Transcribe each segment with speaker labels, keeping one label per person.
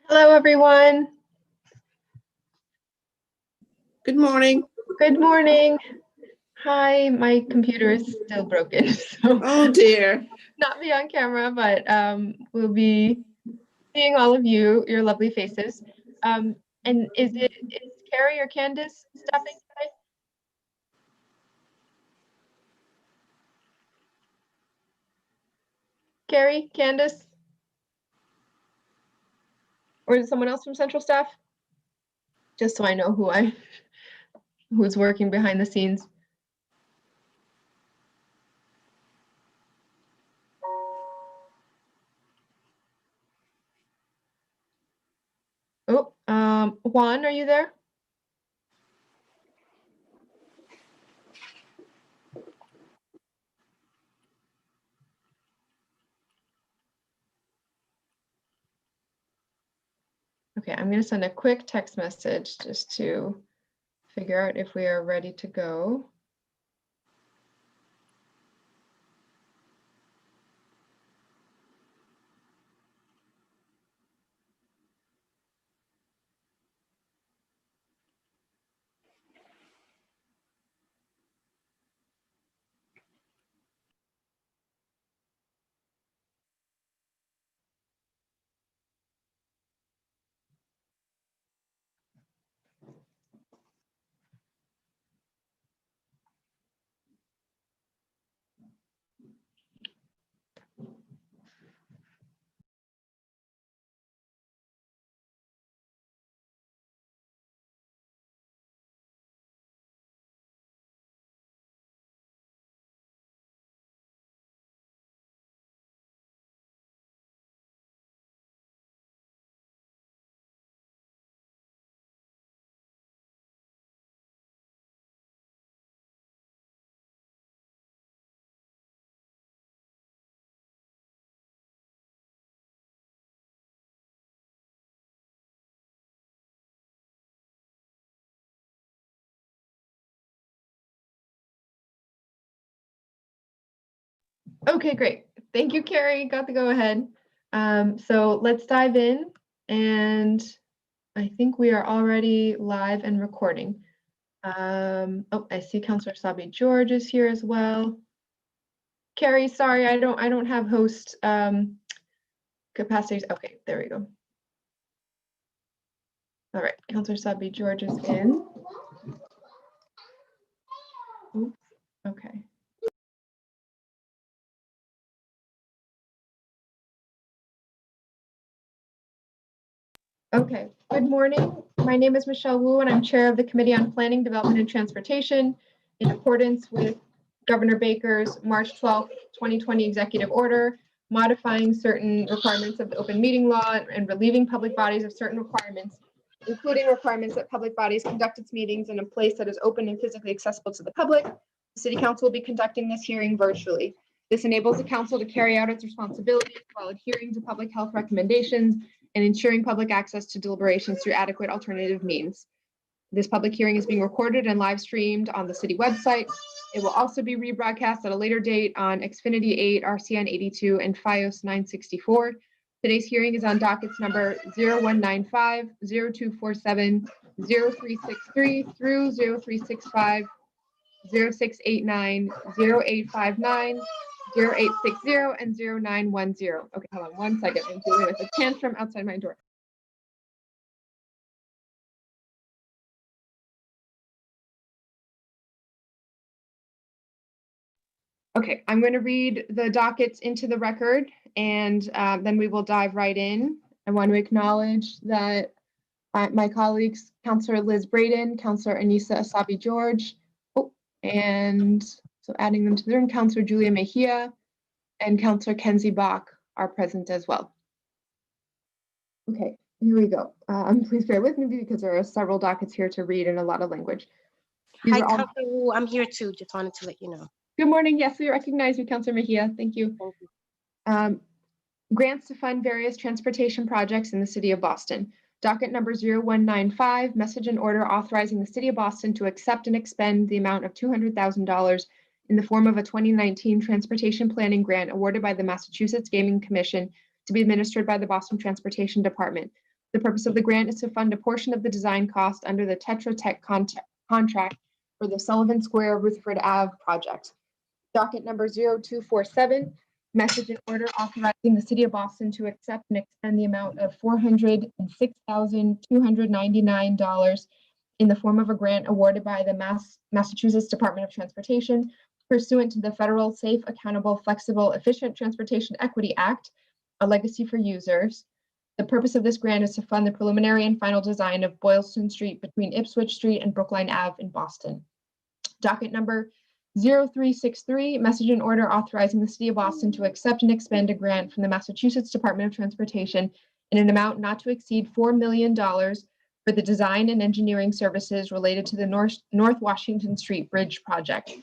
Speaker 1: Hello, everyone.
Speaker 2: Good morning.
Speaker 1: Good morning. Hi, my computer is still broken, so
Speaker 2: Oh dear.
Speaker 1: not me on camera, but we'll be seeing all of you, your lovely faces. And is Carrie or Candace stepping today? Carrie, Candace? Or is it someone else from Central Staff? Just so I know who's working behind the scenes. Oh, Juan, are you there? Okay, I'm going to send a quick text message just to figure out if we are ready to go. Okay, great. Thank you, Carrie. Got the go ahead. So let's dive in. And I think we are already live and recording. Oh, I see Councillor Sabi George is here as well. Carrie, sorry, I don't have host capacities. Okay, there we go. All right, Councillor Sabi George is in. Oops, okay. Okay, good morning. My name is Michelle Wu, and I'm chair of the Committee on Planning, Development, and Transportation in accordance with Governor Baker's March 12th, 2020 executive order, modifying certain requirements of the open meeting law and relieving public bodies of certain requirements, including requirements that public bodies conduct its meetings in a place that is open and physically accessible to the public. The City Council will be conducting this hearing virtually. This enables the council to carry out its responsibilities while adhering to public health recommendations and ensuring public access to deliberations through adequate alternative means. This public hearing is being recorded and live streamed on the city website. It will also be rebroadcast at a later date on Xfinity 8, RCN 82, and FiOS 964. Today's hearing is on dockets number 0195, 0247, 0363 through 0365, 0689, 0859, 0860, and 0910. Okay, hold on one second. I'm dealing with a tantrum outside my door. Okay, I'm going to read the dockets into the record, and then we will dive right in. I want to acknowledge that my colleagues, Councillor Liz Braden, Councillor Anissa Asabi George, and so adding them to the room, Councillor Julia Mejia, and Councillor Kenzie Bach are present as well. Okay, here we go. Please bear with me because there are several dockets here to read in a lot of language.
Speaker 3: Hi, Councillor Wu. I'm here too. Just wanted to let you know.
Speaker 1: Good morning. Yes, we recognize you, Councillor Mejia. Thank you.
Speaker 3: Thank you.
Speaker 1: Grants to fund various transportation projects in the City of Boston. Docket number 0195, message and order authorizing the City of Boston to accept and expend the amount of $200,000 in the form of a 2019 transportation planning grant awarded by the Massachusetts Gaming Commission to be administered by the Boston Transportation Department. The purpose of the grant is to fund a portion of the design cost under the Tetra Tech contract for the Sullivan Square Rutherford Ave project. Docket number 0247, message and order authorizing the City of Boston to accept and expend the amount of $406,299 in the form of a grant awarded by the Massachusetts Department of Transportation pursuant to the Federal Safe, Accountable, Flexible, Efficient Transportation Equity Act, a legacy for users. The purpose of this grant is to fund the preliminary and final design of Boylston Street between Ipswich Street and Brookline Ave in Boston. Docket number 0363, message and order authorizing the City of Boston to accept and expend a grant from the Massachusetts Department of Transportation in an amount not to exceed $4 million for the design and engineering services related to the North Washington Street Bridge project.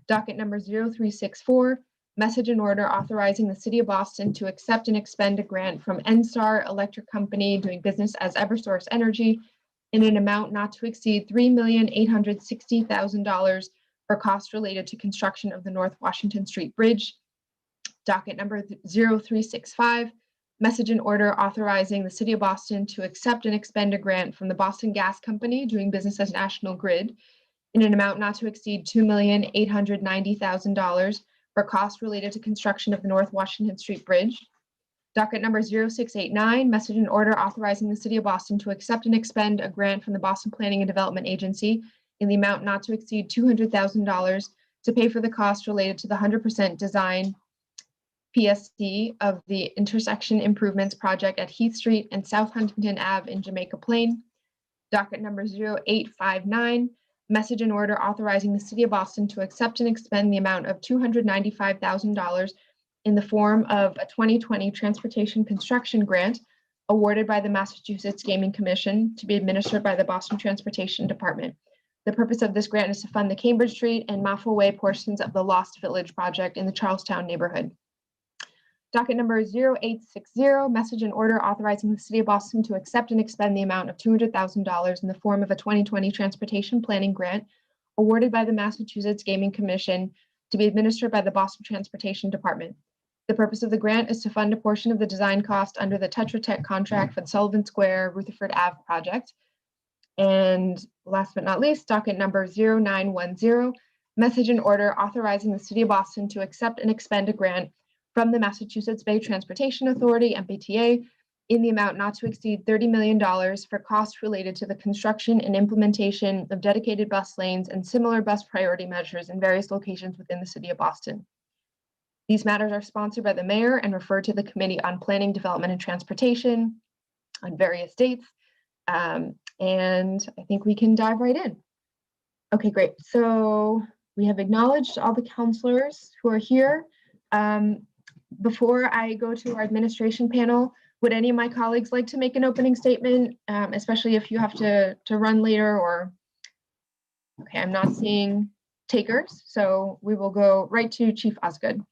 Speaker 1: Docket number 0364, message and order authorizing the City of Boston to accept and expend a grant from NSTAR Electric Company doing business as Eversource Energy in an amount not to exceed $3,860,000 for costs related to construction of the North Washington Street Bridge. Docket number 0365, message and order authorizing the City of Boston to accept and expend a grant from the Boston Gas Company doing business as National Grid in an amount not to exceed $2,890,000 for costs related to construction of the North Washington Street Bridge. Docket number 0689, message and order authorizing the City of Boston to accept and expend a grant from the Boston Planning and Development Agency in the amount not to exceed $200,000 to pay for the cost related to the 100% design PSC of the intersection improvements project at Heath Street and South Huntington Ave in Jamaica Plain. Docket number 0859, message and order authorizing the City of Boston to accept and expend the amount of $295,000 in the form of a 2020 transportation construction grant awarded by the Massachusetts Gaming Commission to be administered by the Boston Transportation Department. The purpose of this grant is to fund the Cambridge Street and Maffel Way portions of the Lost Village project in the Charlestown neighborhood. Docket number 0860, message and order authorizing the City of Boston to accept and expend the amount of $200,000 in the form of a 2020 transportation planning grant awarded by the Massachusetts Gaming Commission to be administered by the Boston Transportation Department. The purpose of the grant is to fund a portion of the design cost under the Tetra Tech contract for the Sullivan Square Rutherford Ave project. And last but not least, docket number 0910, message and order authorizing the City of Boston to accept and expend a grant from the Massachusetts Bay Transportation Authority, MBTA, in the amount not to exceed $30 million for costs related to the construction and implementation of dedicated bus lanes and similar bus priority measures in various locations within the City of Boston. These matters are sponsored by the mayor and referred to the Committee on Planning, Development, and Transportation on various dates. And I think we can dive right in. Okay, great. So we have acknowledged all the counselors who are here. Before I go to our administration panel, would any of my colleagues like to make an opening statement, especially if you have to run later or, okay, I'm not seeing takers, so we will go right to Chief Osgood.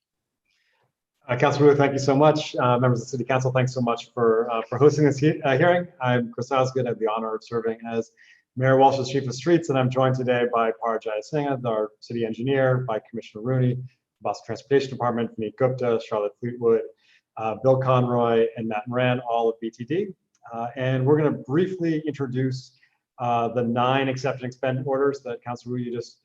Speaker 4: Councilor Wu, thank you so much. Members of the City Council, thanks so much for hosting this hearing. I'm Chris Osgood. I have the honor of serving as Mayor Walsh's Chief of Streets, and I'm joined today by Parajaya Singh, our City Engineer, by Commissioner Rooney, Boston Transportation Department, Vineet Gupta, Charlotte Fleetwood, Bill Conroy, and Matt Moran, all of BTD. And we're going to briefly introduce the 9 accept and expend orders that Councilor Wu just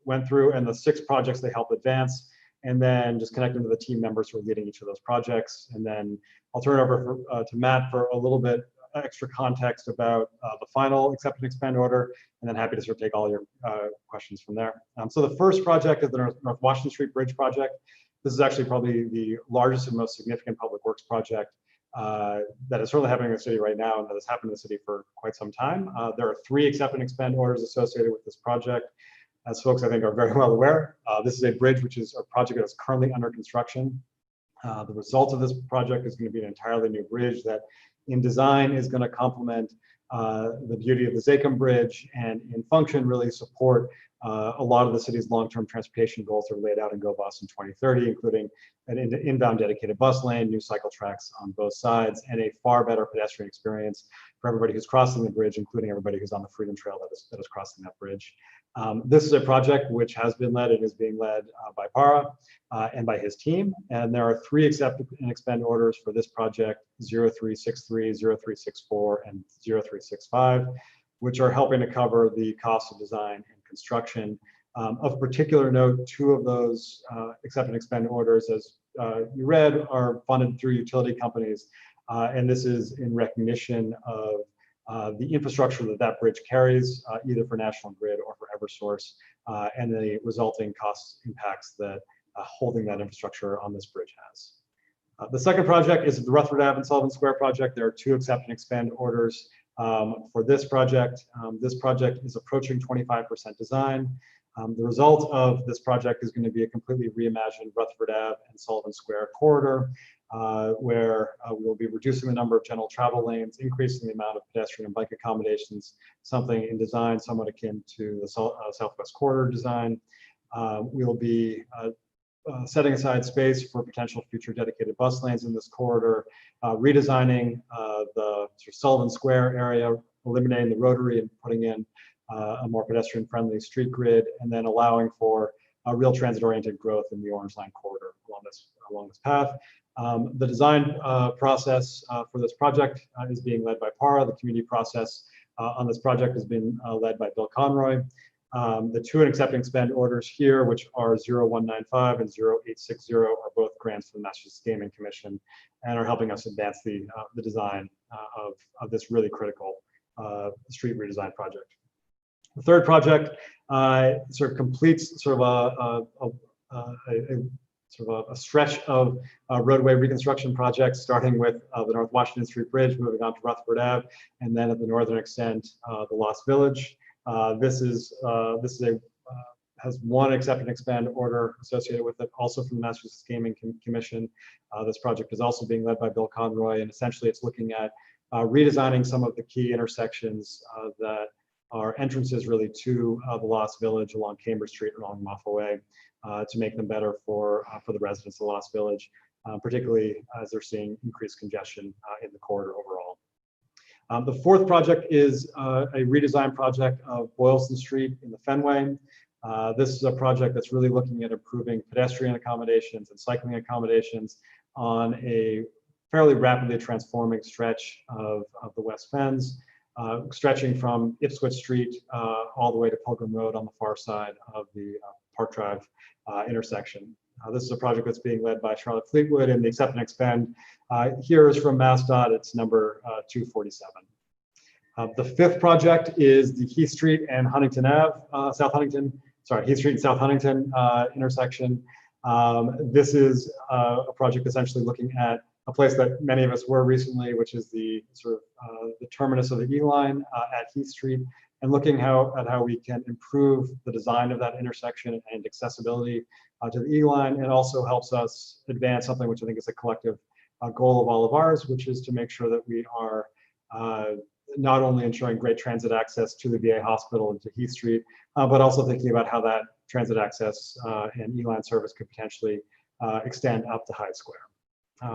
Speaker 4: went through, and the 6 projects they help advance, and then just connect them to the team members who are leading each of those projects. And then I'll turn it over to Matt for a little bit extra context about the final accept and expend order, and then happy to sort of take all your questions from there. So the first project is the North Washington Street Bridge project. This is actually probably the largest and most significant public works project that is certainly happening in the city right now, and that has happened in the city for quite some time. There are 3 accept and expend orders associated with this project. As folks I think are very well aware, this is a bridge which is a project that is currently under construction. The result of this project is going to be an entirely new bridge that in design is going to complement the beauty of the Zakim Bridge, and in function really support a lot of the city's long-term transportation goals that are laid out in Go Boston 2030, including an inbound dedicated bus lane, new cycle tracks on both sides, and a far better pedestrian experience for everybody who's crossing the bridge, including everybody who's on the Freedom Trail that is crossing that bridge. This is a project which has been led and is being led by Para and by his team. And there are 3 accept and expend orders for this project: 0363, 0364, and 0365, which are helping to cover the cost of design and construction. Of particular note, 2 of those accept and expend orders, as you read, are funded through utility companies. And this is in recognition of the infrastructure that that bridge carries, either for National Grid or for Eversource, and the resulting cost impacts that holding that infrastructure on this bridge has. The second project is the Rutherford Ave and Sullivan Square project. There are 2 accept and expend orders for this project. This project is approaching 25% design. The result of this project is going to be a completely reimagined Rutherford Ave and Sullivan Square corridor, where we will be reducing the number of general travel lanes, increasing the amount of pedestrian and bike accommodations, something in design somewhat akin to the Southwest Corridor design. We will be setting aside space for potential future dedicated bus lanes in this corridor, redesigning the Sullivan Square area, eliminating the rotary and putting in a more pedestrian-friendly street grid, and then allowing for a real transit-oriented growth in the Orange Line corridor along this path. The design process for this project is being led by PARA. The community process on this project has been led by Bill Conroy. The 2 accept and expend orders here, which are 0195 and 0860, are both grants from the Massachusetts Gaming Commission and are helping us advance the design of this really critical street redesign project. The third project sort of completes sort of a stretch of roadway reconstruction projects, starting with the North Washington Street Bridge, moving on to Rutherford Ave, and then at the northern extent, the Lost Village. This has 1 accept and expend order associated with it, also from the Massachusetts Gaming Commission. This project is also being led by Bill Conroy, and essentially it's looking at redesigning some of the key intersections that are entrances really to the Lost Village along Cambridge Street, along Moffat Way, to make them better for the residents of the Lost Village, particularly as they're seeing increased congestion in the corridor overall. The fourth project is a redesign project of Boylston Street in the Fenway. This is a project that's really looking at improving pedestrian accommodations and cycling accommodations on a fairly rapidly transforming stretch of the West Fens, stretching from Ipswich Street all the way to Pilgrim Road on the far side of the Park Drive intersection. This is a project that's being led by Charlotte Fleetwood, and the accept and expend here is from MassDOT. It's number 247. The fifth project is the Heath Street and Huntington Ave, Heath Street and South Huntington intersection. This is a project essentially looking at a place that many of us were recently, which is the sort of the terminus of the E line at Heath Street, and looking at how we can improve the design of that intersection and accessibility to the E line, and also helps us advance something which I think is a collective goal of all of ours, which is to make sure that we are not only ensuring great transit access to the VA hospital and to Heath Street, but also thinking about how that transit access and E-line service could potentially extend up to Hyde Square.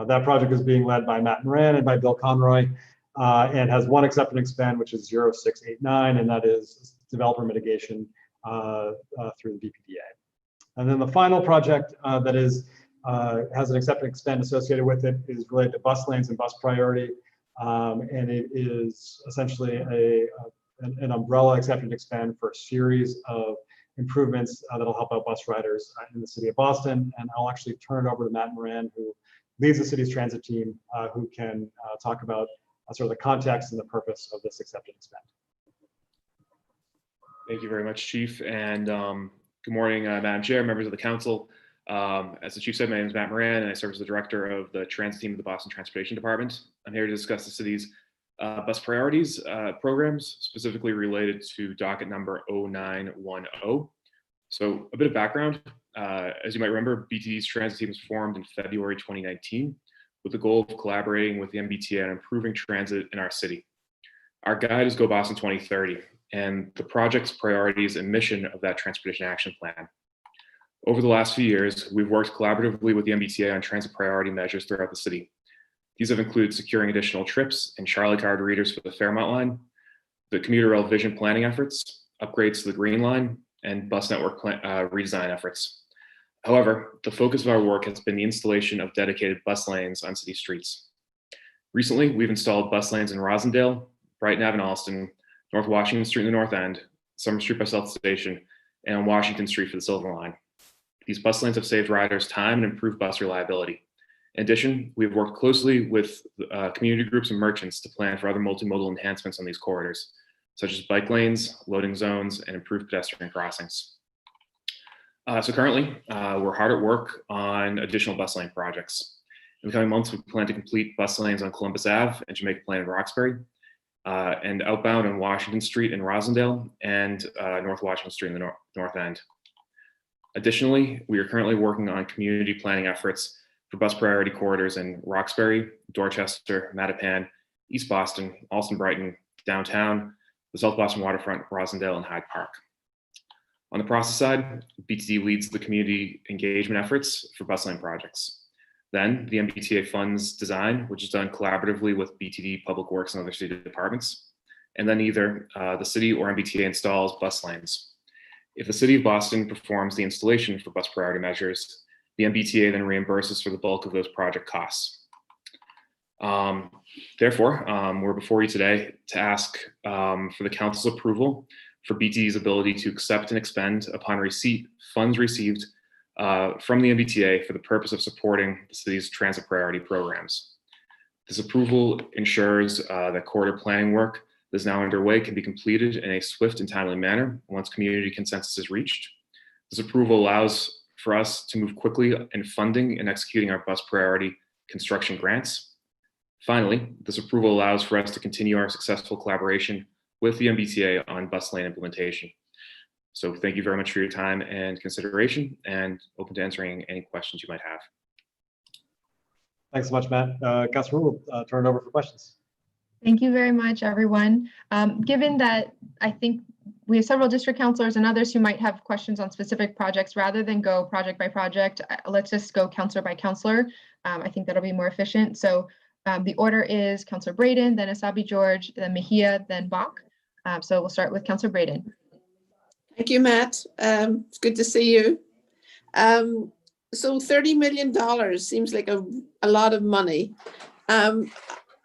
Speaker 4: That project is being led by Matt Moran and by Bill Conroy, and has 1 accept and expend, which is 0689, and that is developer mitigation through the BPDA. And then the final project that has an accept and expend associated with it is related to bus lanes and bus priority. And it is essentially an umbrella accept and expend for a series of improvements that'll help out bus riders in the city of Boston. And I'll actually turn it over to Matt Moran, who leads the city's transit team, who can talk about sort of the context and the purpose of this accept and expend.
Speaker 5: Thank you very much, Chief. And good morning, Madam Chair, members of the council. As the Chief said, my name is Matt Moran, and I serve as the director of the transit team of the Boston Transportation Department. I'm here to discuss the city's bus priorities programs, specifically related to docket number 0910. So a bit of background. As you might remember, BTD's transit team was formed in February 2019 with the goal of collaborating with the MBTA on improving transit in our city. Our guide is Go Boston 2030, and the project's priorities and mission of that transportation action plan. Over the last few years, we've worked collaboratively with the MBTA on transit priority measures throughout the city. These have included securing additional trips and Charlie card readers for the Fairmont line, the commuter rail vision planning efforts, upgrades to the Green Line, and bus network redesign efforts. However, the focus of our work has been the installation of dedicated bus lanes on city streets. Recently, we've installed bus lanes in Rosendale, Brighton Ave in Allston, North Washington Street in the North End, Summer Street by South Station, and on Washington Street for the Silver Line. These bus lanes have saved riders time and improved bus reliability. In addition, we've worked closely with community groups and merchants to plan for other multimodal enhancements on these corridors, such as bike lanes, loading zones, and improved pedestrian crossings. So currently, we're hard at work on additional bus lane projects. In the coming months, we plan to complete bus lanes on Columbus Ave and Jamaica Plain in Roxbury, and outbound on Washington Street in Rosendale, and North Washington Street in the North End. Additionally, we are currently working on community planning efforts for bus priority corridors in Roxbury, Dorchester, Mattapan, East Boston, Allston Brighton, downtown, the South Boston waterfront, Rosendale, and Hyde Park. On the process side, BTD leads the community engagement efforts for bus lane projects. Then the MBTA funds design, which is done collaboratively with BTD, Public Works, and other city departments. And then either the city or MBTA installs bus lanes. If the city of Boston performs the installation for bus priority measures, the MBTA then reimburses for the bulk of those project costs. Therefore, we're before you today to ask for the council's approval for BTD's ability to accept and expend upon receipt funds received from the MBTA for the purpose of supporting the city's transit priority programs. This approval ensures that corridor planning work that is now underway can be completed in a swift and timely manner once community consensus is reached. This approval allows for us to move quickly in funding and executing our bus priority construction grants. Finally, this approval allows for us to continue our successful collaboration with the MBTA on bus lane implementation. So thank you very much for your time and consideration, and open to answering any questions you might have.
Speaker 4: Thanks so much, Matt. Councilor Wu, we'll turn it over for questions.
Speaker 1: Thank you very much, everyone. Given that I think we have several district councilors and others who might have questions on specific projects, rather than go project by project, let's just go councilor by councilor. I think that'll be more efficient. So the order is Councilor Breydon, then Asabi George, then Mejia, then Bach. So we'll start with Councilor Breydon.
Speaker 2: Thank you, Matt. It's good to see you. So $30 million seems like a lot of money.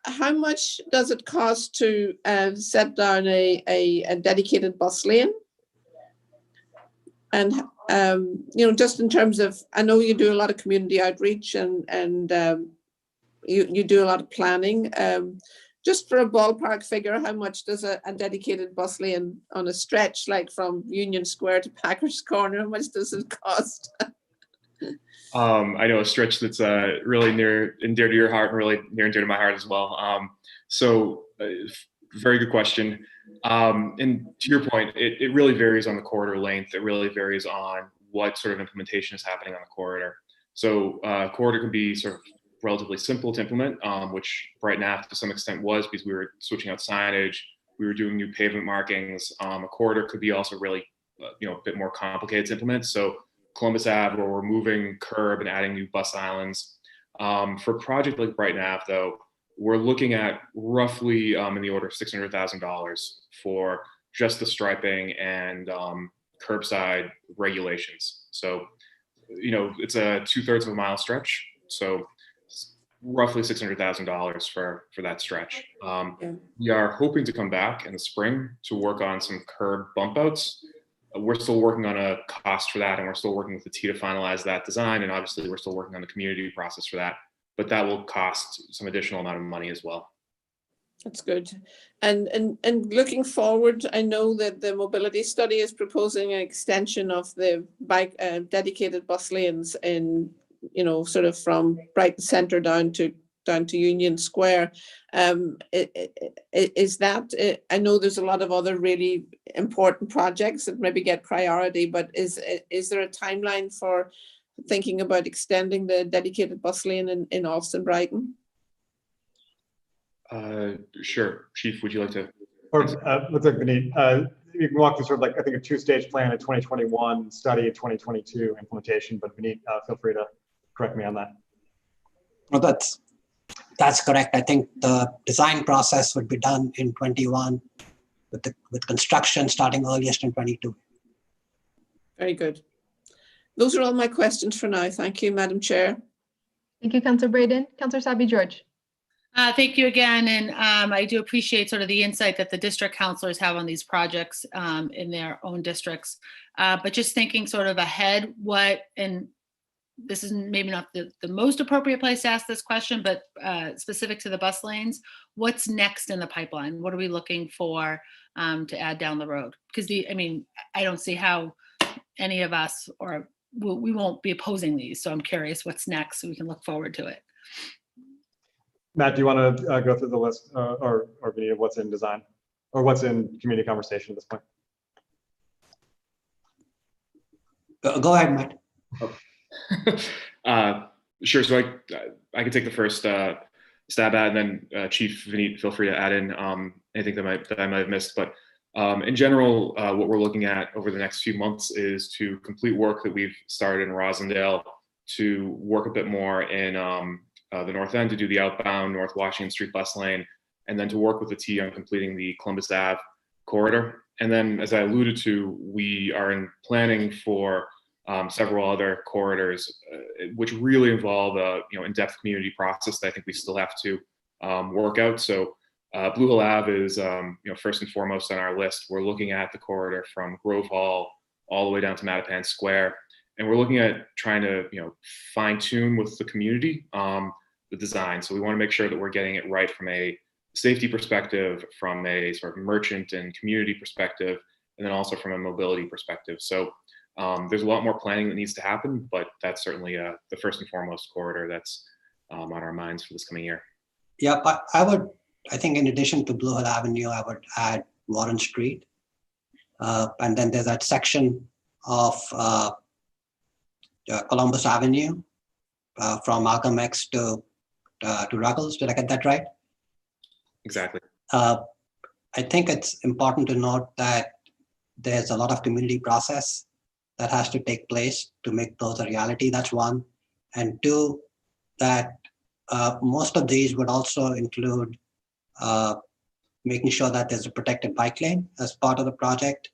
Speaker 2: How much does it cost to set down a dedicated bus lane? And you know, just in terms of, I know you do a lot of community outreach and you do a lot of planning. Just for a ballpark figure, how much does a dedicated bus lane on a stretch, like from Union Square to Packers Corner, how much does it cost?
Speaker 5: I know a stretch that's really near and dear to your heart, and really near and dear to my heart as well. Very good question. And to your point, it really varies on the corridor length. It really varies on what sort of implementation is happening on the corridor. So corridor can be sort of relatively simple to implement, which Brighton Ave to some extent was, because we were switching out signage, we were doing new pavement markings. A corridor could be also really, a bit more complicated to implement. So Columbus Ave, where we're moving curb and adding new bus islands. For a project like Brighton Ave, though, we're looking at roughly in the order of $600,000 for just the striping and curbside regulations. So, it's a 2/3 of a mile stretch. So roughly $600,000 for that stretch. We are hoping to come back in the spring to work on some curb bump outs. We're still working on a cost for that, and we're still working with the T to finalize that design. And obviously we're still working on the community process for that, but that will cost some additional amount of money as well.
Speaker 2: That's good. And looking forward, I know that the mobility study is proposing an extension of the bike dedicated bus lanes in, sort of from Brighton Centre down to Union Square. Is that, I know there's a lot of other really important projects that maybe get priority, but is there a timeline for thinking about extending the dedicated bus lane in Allston Brighton?
Speaker 5: Sure. Chief, would you like to?
Speaker 4: Or looks like Vineet, you can walk through sort of like, I think, a two-stage plan, a 2021 study, a 2022 implementation, but Vineet, feel free to correct me on that.
Speaker 6: No, that's correct. I think the design process would be done in 21 with construction starting earliest in 22.
Speaker 2: Very good. Those are all my questions for now. Thank you, Madam Chair.
Speaker 1: Thank you, Councillor Braden. Councillor Sabi George.
Speaker 7: Thank you again, and I do appreciate sort of the insight that the district councilors have on these projects in their own districts. But just thinking sort of ahead, and this is maybe not the most appropriate place to ask this question, but specific to the bus lanes, what's next in the pipeline? What are we looking for to add down the road? Because I don't see how any of us, or we won't be opposing these. So I'm curious what's next so we can look forward to it.
Speaker 4: Matt, do you want to go through the list or Vinita, what's in design or what's in community conversation at this point?
Speaker 6: Go ahead, Matt.
Speaker 5: Sure. So I can take the first stab at, and then Chief Vineet, feel free to add in anything that I might have missed. But in general, what we're looking at over the next few months is to complete work that we've started in Rosendale, to work a bit more in the North End, to do the outbound North Washington Street bus lane, and then to work with the T on completing the Columbus Ave corridor. And then, as I alluded to, we are in planning for several other corridors, which really involve a in-depth community process that I think we still have to work out. So Blue Hill Ave is first and foremost on our list. We're looking at the corridor from Grove Hall all the way down to Mattapan Square, and we're looking at trying to fine tune with the community the design. So we want to make sure that we're getting it right from a safety perspective, from a sort of merchant and community perspective, and then also from a mobility perspective. So there's a lot more planning that needs to happen, but that's certainly the first and foremost corridor that's on our minds for this coming year.
Speaker 6: Yeah, but I think in addition to Blue Hill Avenue, I would add Warren Street. And then there's that section of Columbus Avenue from Malcolm X to Ruggles. Did I get that right?
Speaker 5: Exactly.
Speaker 6: I think it's important to note that there's a lot of community process that has to take place to make those a reality. That's one. And two, that most of these would also include making sure that there's a protected bike lane as part of the project,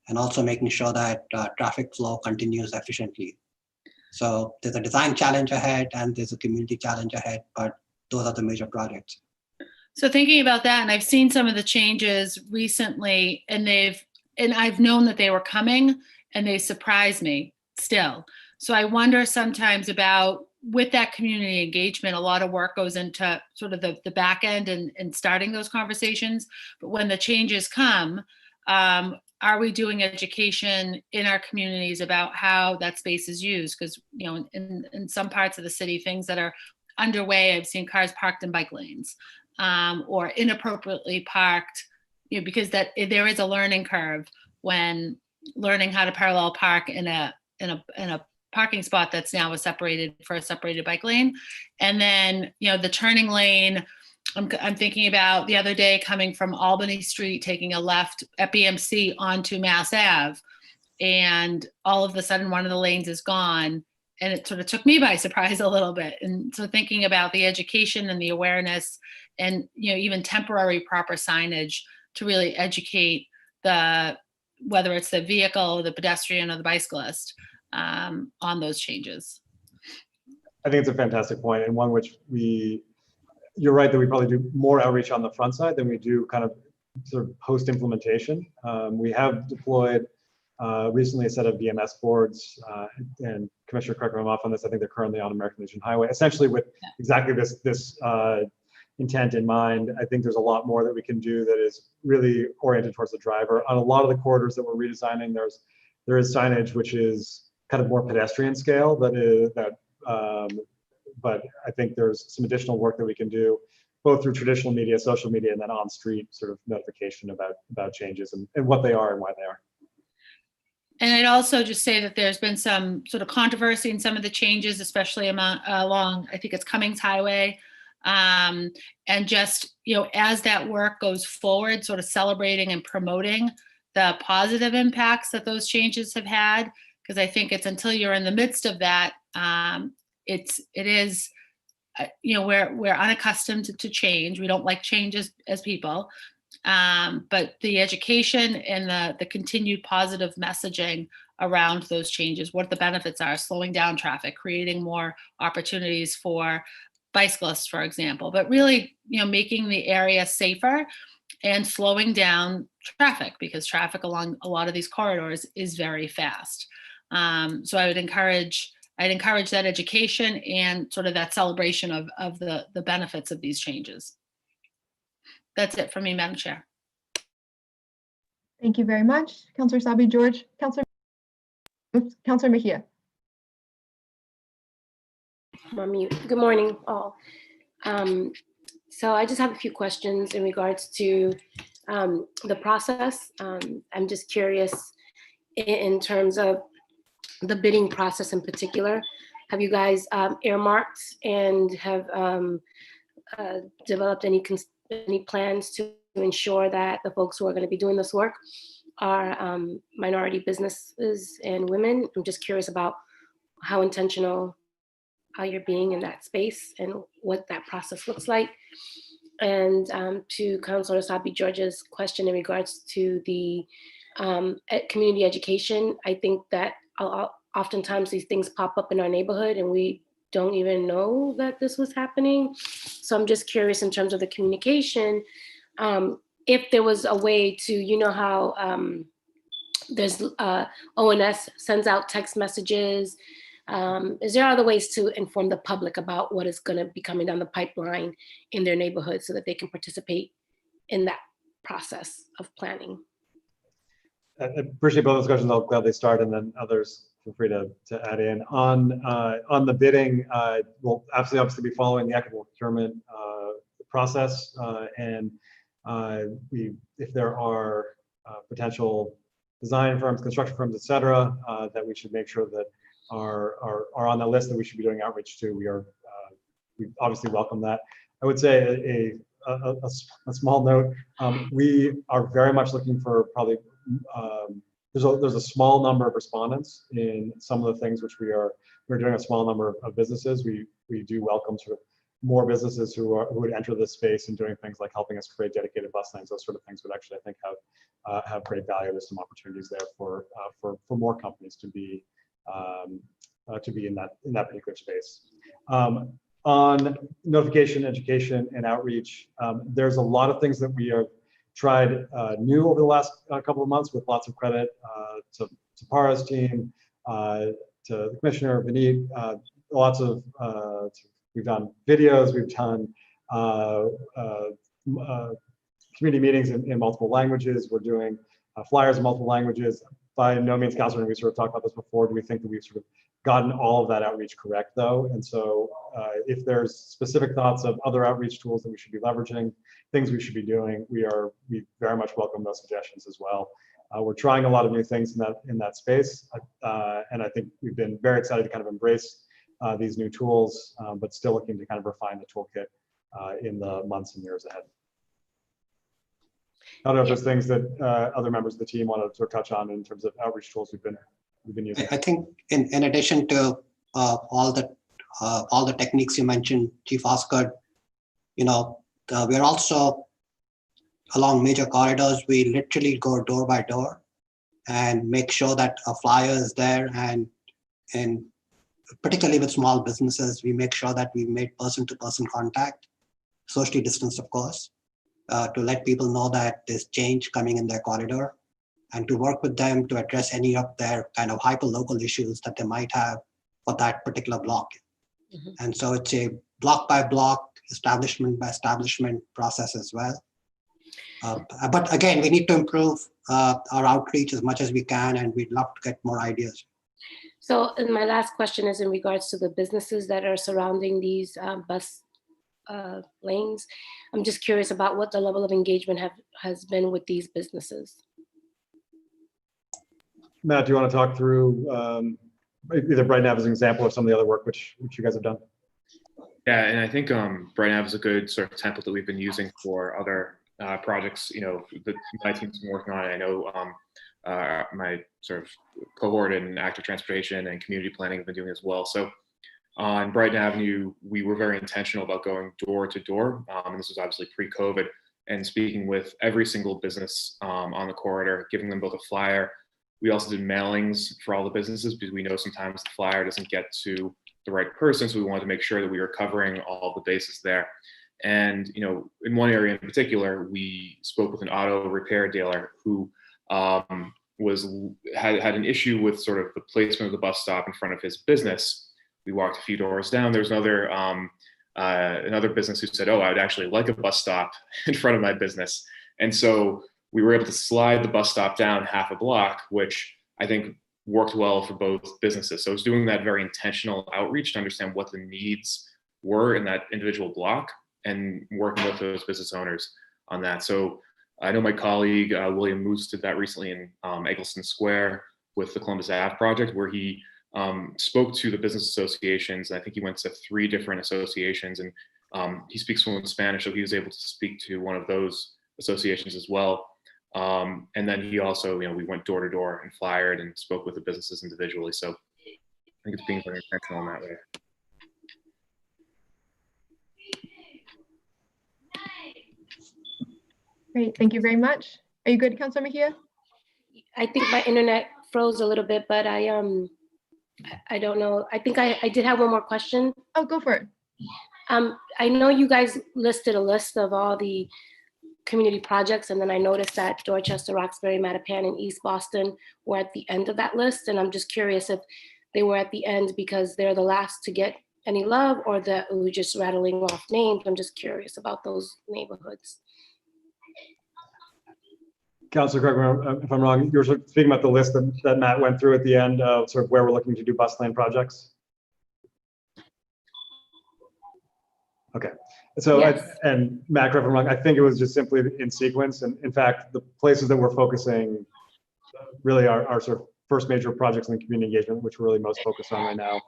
Speaker 6: and also making sure that traffic flow continues efficiently. So there's a design challenge ahead and there's a community challenge ahead, but those are the major projects.
Speaker 7: So thinking about that, and I've seen some of the changes recently, and I've known that they were coming, and they surprise me still. So I wonder sometimes about, with that community engagement, a lot of work goes into sort of the back end and starting those conversations. But when the changes come, are we doing education in our communities about how that space is used? Because in some parts of the city, things that are underway, I've seen cars parked in bike lanes or inappropriately parked, because there is a learning curve when learning how to parallel park in a parking spot that's now a separated bike lane. And then the turning lane, I'm thinking about the other day coming from Albany Street, taking a left at BMC onto Mass Ave, and all of a sudden one of the lanes is gone, and it sort of took me by surprise a little bit. And so thinking about the education and the awareness, and even temporary proper signage to really educate whether it's the vehicle, the pedestrian, or the bicyclist on those changes.
Speaker 4: I think it's a fantastic point, and one which you're right that we probably do more outreach on the front side than we do kind of sort of post implementation. We have deployed recently a set of VMS boards, and Commissioner, correct me if I'm off on this, I think they're currently on American Legion Highway, essentially with exactly this intent in mind. I think there's a lot more that we can do that is really oriented towards the driver. On a lot of the corridors that we're redesigning, there is signage which is kind of more pedestrian scale, but I think there's some additional work that we can do both through traditional media, social media, and then on street sort of notification about changes and what they are and why they are.
Speaker 7: And I'd also just say that there's been some sort of controversy in some of the changes, especially along, I think it's Cummings Highway. And just, as that work goes forward, sort of celebrating and promoting the positive impacts that those changes have had, because I think it's until you're in the midst of that, it is, we're unaccustomed to change. We don't like change as people. But the education and the continued positive messaging around those changes, what the benefits are, slowing down traffic, creating more opportunities for bicyclists, for example, but really, making the area safer and slowing down traffic, because traffic along a lot of these corridors is very fast. So I'd encourage that education and sort of that celebration of the benefits of these changes. That's it for me, Madam Chair.
Speaker 1: Thank you very much, Councillor Sabi George. Councillor Mejia.
Speaker 8: I'm on mute. Good morning, all. So I just have a few questions in regards to the process. I'm just curious in terms of the bidding process in particular. Have you guys earmarked and have developed any plans to ensure that the folks who are going to be doing this work are minority businesses and women? I'm just curious about how intentional you're being in that space and what that process looks like. And to Councilor Sabi George's question in regards to the community education, I think that oftentimes these things pop up in our neighborhood and we don't even know that this was happening. So I'm just curious in terms of the communication, if there was a way to, how there's ONS sends out text messages. Is there other ways to inform the public about what is going to be coming down the pipeline in their neighborhood so that they can participate in that process of planning?
Speaker 4: I appreciate both those questions. I'll gladly start, and then others feel free to add in. On the bidding, we'll absolutely obviously be following the equitable procurement process, and if there are potential design firms, construction firms, et cetera, that we should make sure that are on the list that we should be doing outreach to. We obviously welcome that. I would say a small note. We are very much looking for probably there's a small number of respondents in some of the things which we're doing a small number of businesses. We do welcome sort of more businesses who would enter this space and doing things like helping us create dedicated bus lanes. Those sort of things would actually, I think, have great value. There's some opportunities there for more companies to be in that particular space. On notification, education, and outreach, there's a lot of things that we have tried new over the last couple of months, with lots of credit to Para's team, to the Commissioner, Vineet, we've done videos, we've done community meetings in multiple languages. We're doing flyers in multiple languages. By no means, Councilor, and we sort of talked about this before, do we think that we've sort of gotten all of that outreach correct, though? And so if there's specific thoughts of other outreach tools that we should be leveraging, things we should be doing, we very much welcome those suggestions as well. We're trying a lot of new things in that space, and I think we've been very excited to kind of embrace these new tools, but still looking to kind of refine the toolkit in the months and years ahead. I don't know if there's things that other members of the team want to sort of touch on in terms of outreach tools we've been using.
Speaker 6: I think in addition to all the techniques you mentioned, Chief Osgood, we're also along major corridors. We literally go door by door and make sure that a flyer is there, and particularly with small businesses, we make sure that we made person-to-person contact, socially distanced, of course, to let people know that there's change coming in their corridor, and to work with them to address any of their kind of hyper-local issues that they might have for that particular block. Mm-hmm. And so it's a block-by-block, establishment by establishment process as well. But again, we need to improve our outreach as much as we can, and we'd love to get more ideas.
Speaker 8: So, and my last question is in regards to the businesses that are surrounding these bus lanes. I'm just curious about what the level of engagement has been with these businesses.
Speaker 4: Matt, do you want to talk through either Brighton Ave as an example or some of the other work which you guys have done?
Speaker 5: Yeah, and I think Brighton Ave is a good sort of template that we've been using for other projects, that my team's been working on. I know my sort of cohort in active transportation and community planning have been doing as well. So on Brighton Avenue, we were very intentional about going door to door. And this was obviously pre-COVID, and speaking with every single business on the corridor, giving them both a flyer. We also did mailings for all the businesses because we know sometimes the flyer doesn't get to the right person. So we wanted to make sure that we were covering all the bases there. And, you know, in one area in particular, we spoke with an auto repair dealer who had an issue with sort of the placement of the bus stop in front of his business. We walked a few doors down. There was another business who said, "Oh, I would actually like a bus stop in front of my business." And so we were able to slide the bus stop down half a block, which I think worked well for both businesses. So I was doing that very intentional outreach to understand what the needs were in that individual block and working with those business owners on that. So I know my colleague, William Moose, did that recently in Eggleston Square with the Columbus Ave project, where he spoke to the business associations. I think he went to 3 different associations, and he speaks fluent Spanish, so he was able to speak to one of those associations as well. And then he also, you know, we went door to door and flyered and spoke with the businesses individually. So I think it's being very intentional in that way.
Speaker 1: Great, thank you very much. Are you good, Councilor Mejia?
Speaker 8: I think my internet froze a little bit, but I don't know. I think I did have one more question.
Speaker 1: Oh, go for it.
Speaker 8: I know you guys listed a list of all the community projects, and then I noticed that Dorchester, Roxbury, Mattapan, and East Boston were at the end of that list. And I'm just curious if they were at the end because they're the last to get any love, or that we're just rattling off names. I'm just curious about those neighborhoods.
Speaker 4: Councilor Craig, if I'm wrong, you're sort of speaking about the list that Matt went through at the end of sort of where we're looking to do bus lane projects. Okay, so
Speaker 8: Yes.
Speaker 4: and Matt, correct me if I'm wrong, I think it was just simply in sequence. And in fact, the places that we're focusing really are sort of first major projects in the community engagement, which we're really most focused on right now,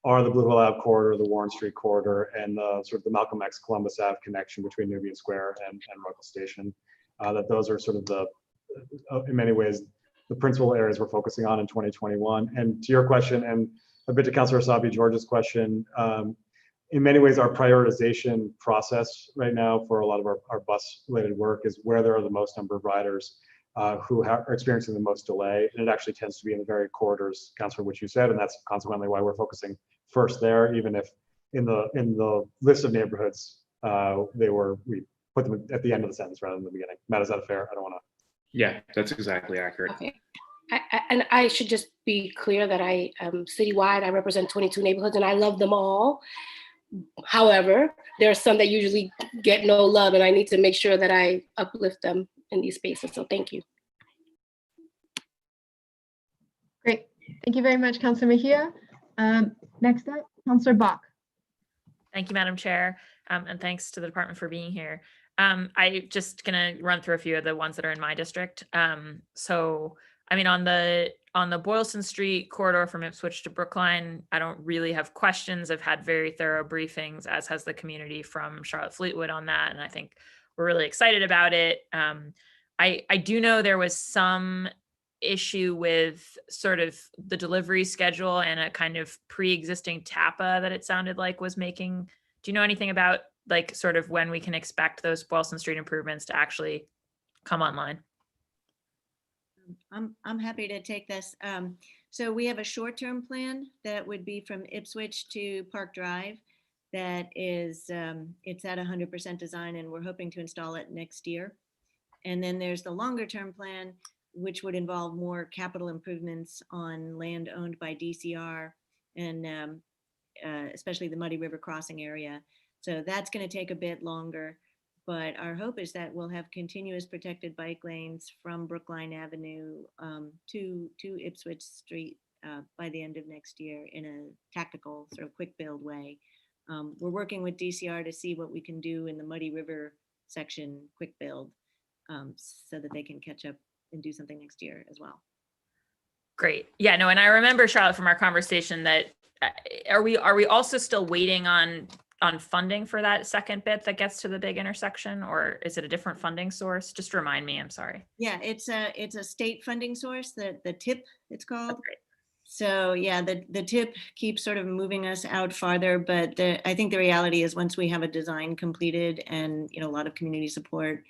Speaker 4: are the Blue Hill Ave corridor, the Warren Street corridor, and the sort of the Malcolm X Columbus Ave connection between Nubian Square and Royal Station. That those are sort of the, in many ways, the principal areas we're focusing on in 2021. And to your question, and a bit to Councilor Asabi George's question, in many ways, our prioritization process right now for a lot of our bus-related work is where there are the most number of riders who are experiencing the most delay. And it actually tends to be in the very corridors, Councilor, which you said, and that's consequently why we're focusing first there, even if in the list of neighborhoods, we put them at the end of the sentence rather than the beginning. Matt, is that fair? I don't want to.
Speaker 5: Yeah, that's exactly accurate.
Speaker 8: Okay. And I should just be clear that I citywide, I represent 22 neighborhoods and I love them all. However, there are some that usually get no love, and I need to make sure that I uplift them in these spaces. So thank you.
Speaker 1: Great, thank you very much, Councilor Mejia. Next up, Councilor Bach.
Speaker 9: Thank you, Madam Chair, and thanks to the department for being here. I just gonna run through a few of the ones that are in my district. So, I mean, on the Boylston Street corridor from Ipswich to Brookline, I don't really have questions. I've had very thorough briefings, as has the community from Charlotte Fleetwood on that, and I think we're really excited about it. I do know there was some issue with sort of the delivery schedule and a kind of pre-existing TAPA that it sounded like was making. Do you know anything about like sort of when we can expect those Boylston Street improvements to actually come online?
Speaker 10: I'm happy to take this. So we have a short-term plan that would be from Ipswich to Park Drive. That is, it's at 100% design, and we're hoping to install it next year. And then there's the longer-term plan, which would involve more capital improvements on land owned by DCR and especially the Muddy River crossing area. So that's going to take a bit longer, but our hope is that we'll have continuous protected bike lanes from Brookline Avenue to Ipswich Street by the end of next year in a tactical sort of quick build way. We're working with DCR to see what we can do in the Muddy River section quick build so that they can catch up and do something next year as well.
Speaker 9: Great. Yeah, no, and I remember, Charlotte, from our conversation that are we also still waiting on funding for that second bit that gets to the big intersection, or is it a different funding source? Just remind me, I'm sorry.
Speaker 10: Yeah, it's a state funding source, the TIP it's called. So yeah, the tip keeps sort of moving us out farther, but I think the reality is once we have a design completed and, you know, a lot of community support,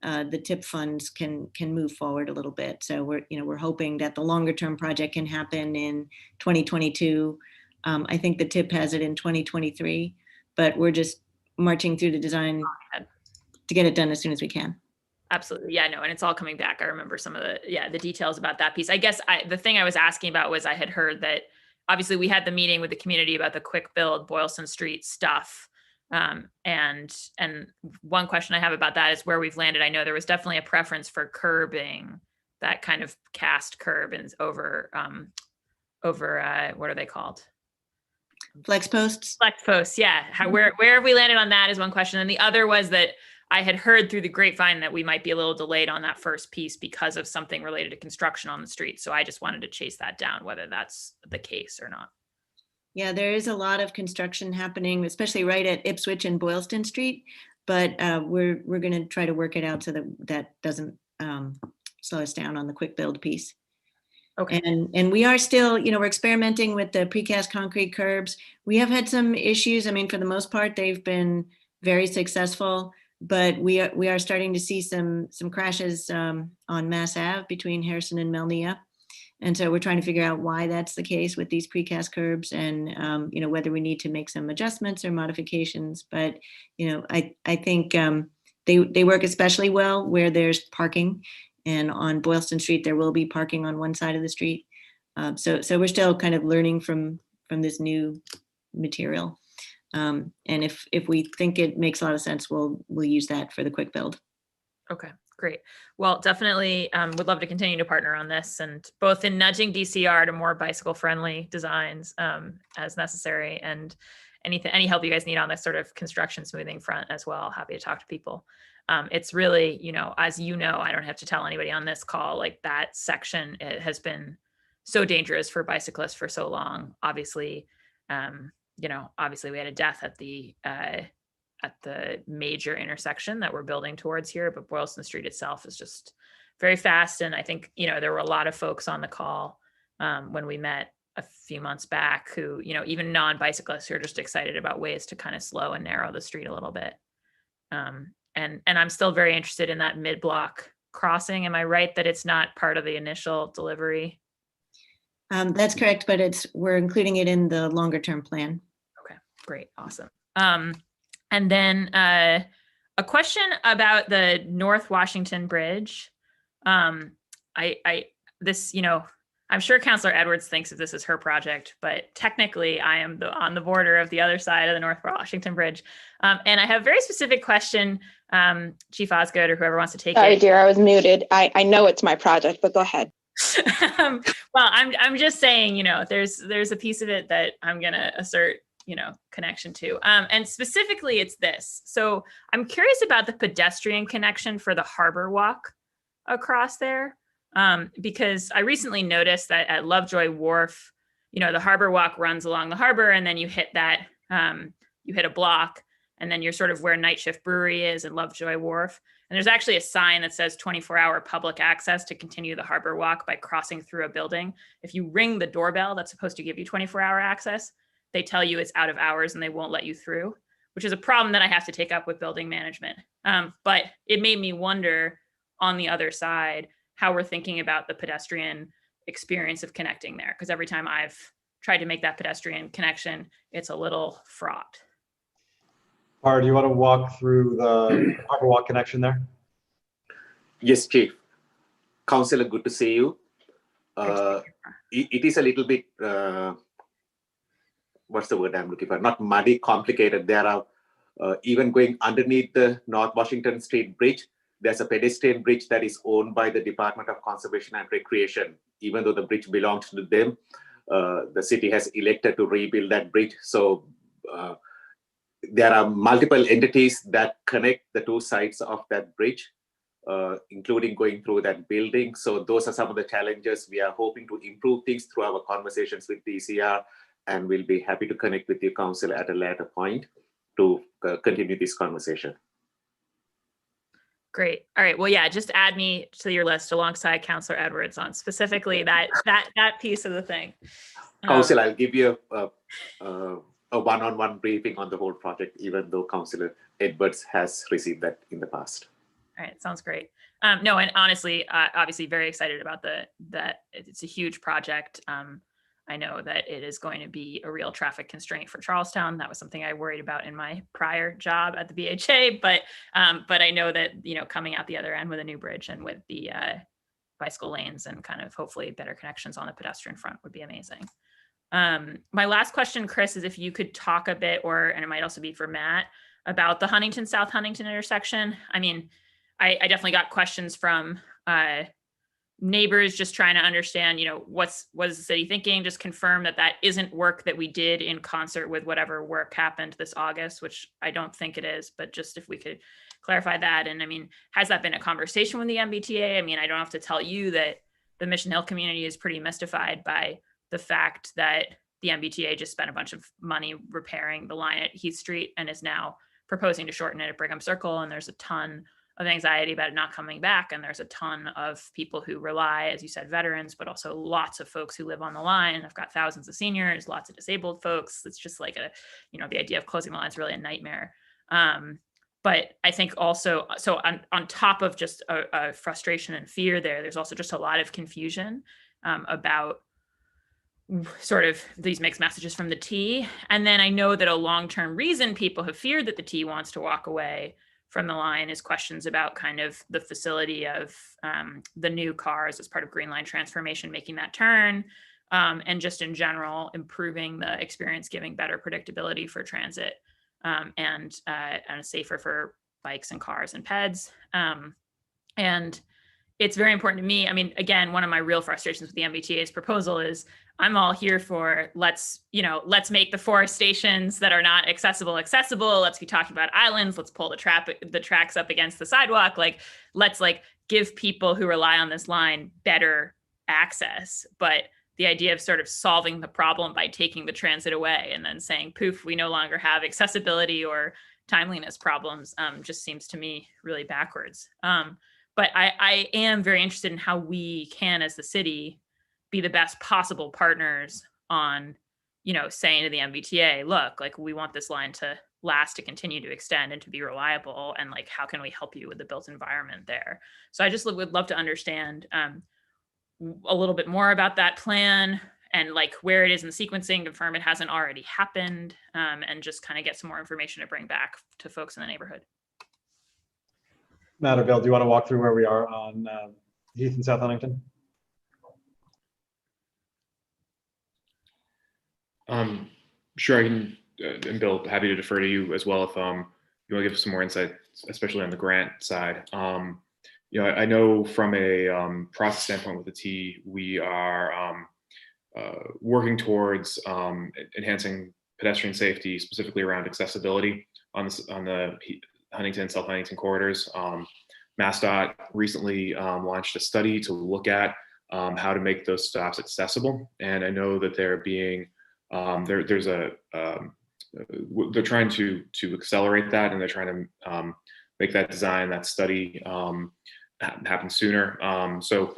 Speaker 10: the tip funds can move forward a little bit. So we're hoping that the longer term project can happen in 2022. I think the tip has it in 2023, but we're just marching through the design to get it done as soon as we can.
Speaker 9: Absolutely. Yeah, no, and it's all coming back. I remember some of the details about that piece. I guess the thing I was asking about was I had heard that obviously we had the meeting with the community about the quick build Boylston Street stuff. And one question I have about that is where we've landed. I know there was definitely a preference for curbing that kind of cast curb and over what are they called?
Speaker 10: Flex posts.
Speaker 9: Flex posts. Yeah. Where have we landed on that is one question. And the other was that I had heard through the grapevine that we might be a little delayed on that first piece because of something related to construction on the street. So I just wanted to chase that down, whether that's the case or not.
Speaker 10: Yeah, there is a lot of construction happening, especially right at Ipswich and Boylston Street. But we're going to try to work it out so that doesn't slow us down on the quick build piece.
Speaker 9: Okay.
Speaker 10: And we are still, you know, we're experimenting with the precast concrete curbs. We have had some issues. I mean, for the most part, they've been very successful. But we are starting to see some crashes on Mass Ave between Harrison and Melnia. And so we're trying to figure out why that's the case with these precast curbs and, you know, whether we need to make some adjustments or modifications. But, you know, I think they work especially well where there's parking. And on Boylston Street, there will be parking on one side of the street. So we're still kind of learning from this new material. And if we think it makes a lot of sense, we'll use that for the quick build.
Speaker 9: Okay, great. Well, definitely would love to continue to partner on this and both in nudging DCR to more bicycle friendly designs as necessary and any help you guys need on this sort of construction smoothing front as well. Happy to talk to people. It's really, you know, as you know, I don't have to tell anybody on this call, like that section, it has been so dangerous for bicyclists for so long. Obviously, you know, obviously we had a death at the major intersection that we're building towards here, but Boylston Street itself is just very fast. And I think, you know, there were a lot of folks on the call when we met a few months back who, you know, even non-bicyclists who are just excited about ways to kind of slow and narrow the street a little bit. And I'm still very interested in that mid-block crossing. Am I right that it's not part of the initial delivery?
Speaker 10: That's correct, but we're including it in the longer term plan.
Speaker 9: Okay, great, awesome. And then a question about the North Washington Bridge. This, you know, I'm sure Councilor Edwards thinks that this is her project, but technically I am on the border of the other side of the North Washington Bridge. And I have a very specific question, Chief Osgood or whoever wants to take it.
Speaker 11: Sorry, dear, I was muted. I know it's my project, but go ahead.
Speaker 9: Well, I'm just saying, you know, there's a piece of it that I'm going to assert, you know, connection to. And specifically it's this. So I'm curious about the pedestrian connection for the Harbor Walk across there. Because I recently noticed that at Lovejoy Wharf, you know, the Harbor Walk runs along the harbor and then you hit that, you hit a block and then you're sort of where Night Shift Brewery is in Lovejoy Wharf. And there's actually a sign that says 24-hour public access to continue the Harbor Walk by crossing through a building. If you ring the doorbell that's supposed to give you 24-hour access, they tell you it's out of hours and they won't let you through, which is a problem that I have to take up with building management. But it made me wonder on the other side, how we're thinking about the pedestrian experience of connecting there. Because every time I've tried to make that pedestrian connection, it's a little fraught.
Speaker 4: Par, do you want to walk through the Harbor Walk connection there?
Speaker 12: Yes, Chief. Councillor, good to see you. It is a little bit, what's the word I'm looking for? Not muddy, complicated. There are, even going underneath the North Washington Street Bridge, there's a pedestrian bridge that is owned by the Department of Conservation and Recreation. Even though the bridge belongs to them, the city has elected to rebuild that bridge. So there are multiple entities that connect the two sides of that bridge, including going through that building. So those are some of the challenges. We are hoping to improve things through our conversations with DCR, and we'll be happy to connect with you, Council, at a later point to continue this conversation.
Speaker 9: Great. All right. Well, yeah, just add me to your list alongside Councillor Edwards on specifically that piece of the thing.
Speaker 12: Council, I'll give you a one-on-one briefing on the whole project, even though Councillor Edwards has received that in the past.
Speaker 9: All right, sounds great. No, and honestly, obviously very excited about that it's a huge project. I know that it is going to be a real traffic constraint for Charlestown. That was something I worried about in my prior job at the BHA, but I know that, you know, coming out the other end with a new bridge and with the bicycle lanes and kind of hopefully better connections on the pedestrian front would be amazing. My last question, Chris, is if you could talk a bit, and it might also be for Matt, about the Huntington South Huntington intersection. I mean, I definitely got questions from neighbors just trying to understand, you know, what is the city thinking? Just confirm that isn't work that we did in concert with whatever work happened this August, which I don't think it is, but just if we could clarify that. And I mean, has that been a conversation with the MBTA? I mean, I don't have to tell you that the Mission Hill community is pretty mystified by the fact that the MBTA just spent a bunch of money repairing the line at Heath Street and is now proposing to shorten it at Brigham Circle. And there's a ton of anxiety about it not coming back. And there's a ton of people who rely, as you said, veterans, but also lots of folks who live on the line. I've got thousands of seniors, lots of disabled folks. It's just like the idea of closing the line is really a nightmare. But I think also, so on top of just a frustration and fear there's also just a lot of confusion about sort of these mixed messages from the T. And then I know that a long-term reason people have feared that the T wants to walk away from the line is questions about kind of the facility of the new cars as part of Green Line transformation, making that turn, and just in general, improving the experience, giving better predictability for transit and safer for bikes and cars and peds. And it's very important to me. I mean, again, one of my real frustrations with the MBTA's proposal is I'm all here for let's make the forest stations that are not accessible. Let's be talking about islands. Let's pull the tracks up against the sidewalk. Let's give people who rely on this line better access. But the idea of sort of solving the problem by taking the transit away and then saying, poof, we no longer have accessibility or timeliness problems just seems to me really backwards. But I am very interested in how we can, as the city, be the best possible partners on, saying to the MBTA, look, we want this line to last, to continue to extend and to be reliable. And how can we help you with the built environment there? So I just would love to understand a little bit more about that plan and where it is in the sequencing, confirm it hasn't already happened, and just kind of get some more information to bring back to folks in the neighborhood.
Speaker 4: Matt or Bill, do you want to walk through where we are on Heath and South Huntington?
Speaker 5: Sure, I can, and Bill, happy to defer to you as well if you want to give some more insight, especially on the grant side. I know from a process standpoint with the T, we are working towards enhancing pedestrian safety, specifically around accessibility on the Huntington, South Huntington corridors. MassDOT recently launched a study to look at how to make those stops accessible. And I know that they're being, they're trying to accelerate that, and they're trying to make that design, that study happen sooner. So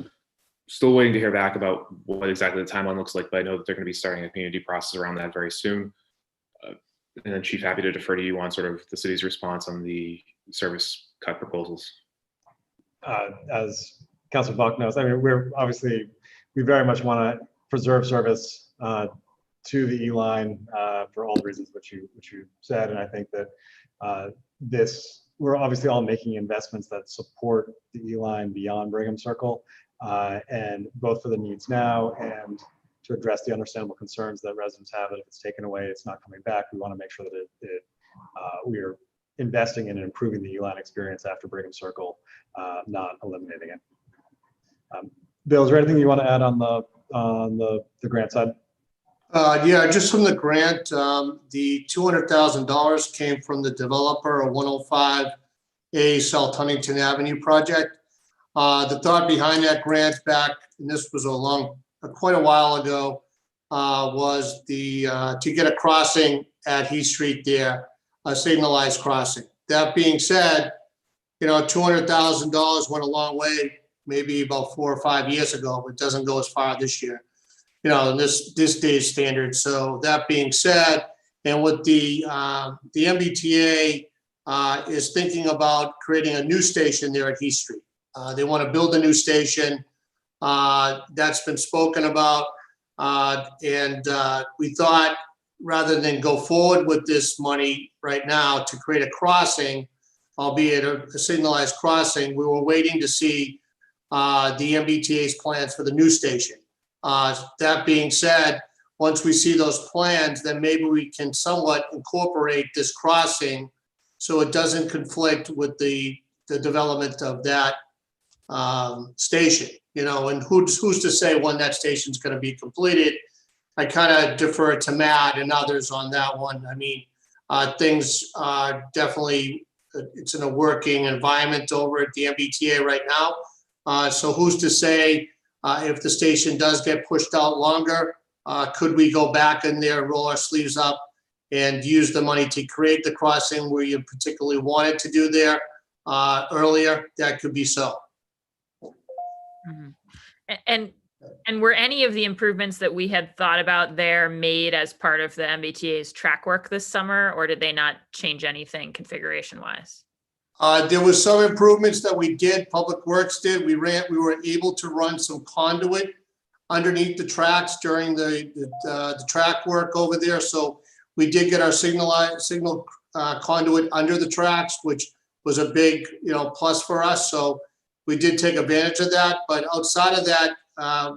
Speaker 5: still waiting to hear back about what exactly the timeline looks like, but I know that they're going to be starting a community process around that very soon. And then Chief, happy to defer to you on sort of the city's response on the service cut proposals.
Speaker 4: As Councilor Buck knows, I mean, we very much want to preserve service to the E-line for all the reasons which you said. And I think that we're obviously all making investments that support the E-line beyond Brigham Circle, and both for the needs now and to address the understandable concerns that residents have that if it's taken away, it's not coming back. We want to make sure that we are investing in and improving the E-line experience after Brigham Circle, not eliminating it. Bill, is there anything you want to add on the grant side?
Speaker 13: Yeah, just from the grant, the $200,000 came from the developer of 105A South Huntington Avenue project. The thought behind that grant back, and this was quite a while ago, was to get a crossing at Heath Street there, a signalized crossing. That being said, $200,000 went a long way, maybe about 4 or 5 years ago, but it doesn't go as far this year, in this day's standard. So that being said, and with the MBTA is thinking about creating a new station there at Heath Street. They want to build a new station. That's been spoken about. And we thought, rather than go forward with this money right now to create a crossing, albeit a signalized crossing, we were waiting to see the MBTA's plans for the new station. That being said, once we see those plans, then maybe we can somewhat incorporate this crossing so it doesn't conflict with the development of that station, and who's to say when that station's going to be completed. I kind of defer to Matt and others on that one. I mean, things are definitely, it's in a working environment over at the MBTA right now. So who's to say if the station does get pushed out longer, could we go back in there, roll our sleeves up and use the money to create the crossing where you particularly wanted to do there earlier? That could be so.
Speaker 9: And were any of the improvements that we had thought about there made as part of the MBTA's track work this summer, or did they not change anything configuration wise?
Speaker 13: There was some improvements that we did, Public Works did. We were able to run some conduit underneath the tracks during the track work over there. So we did get our signal conduit under the tracks, which was a big, plus for us. So we did take advantage of that. But outside of that,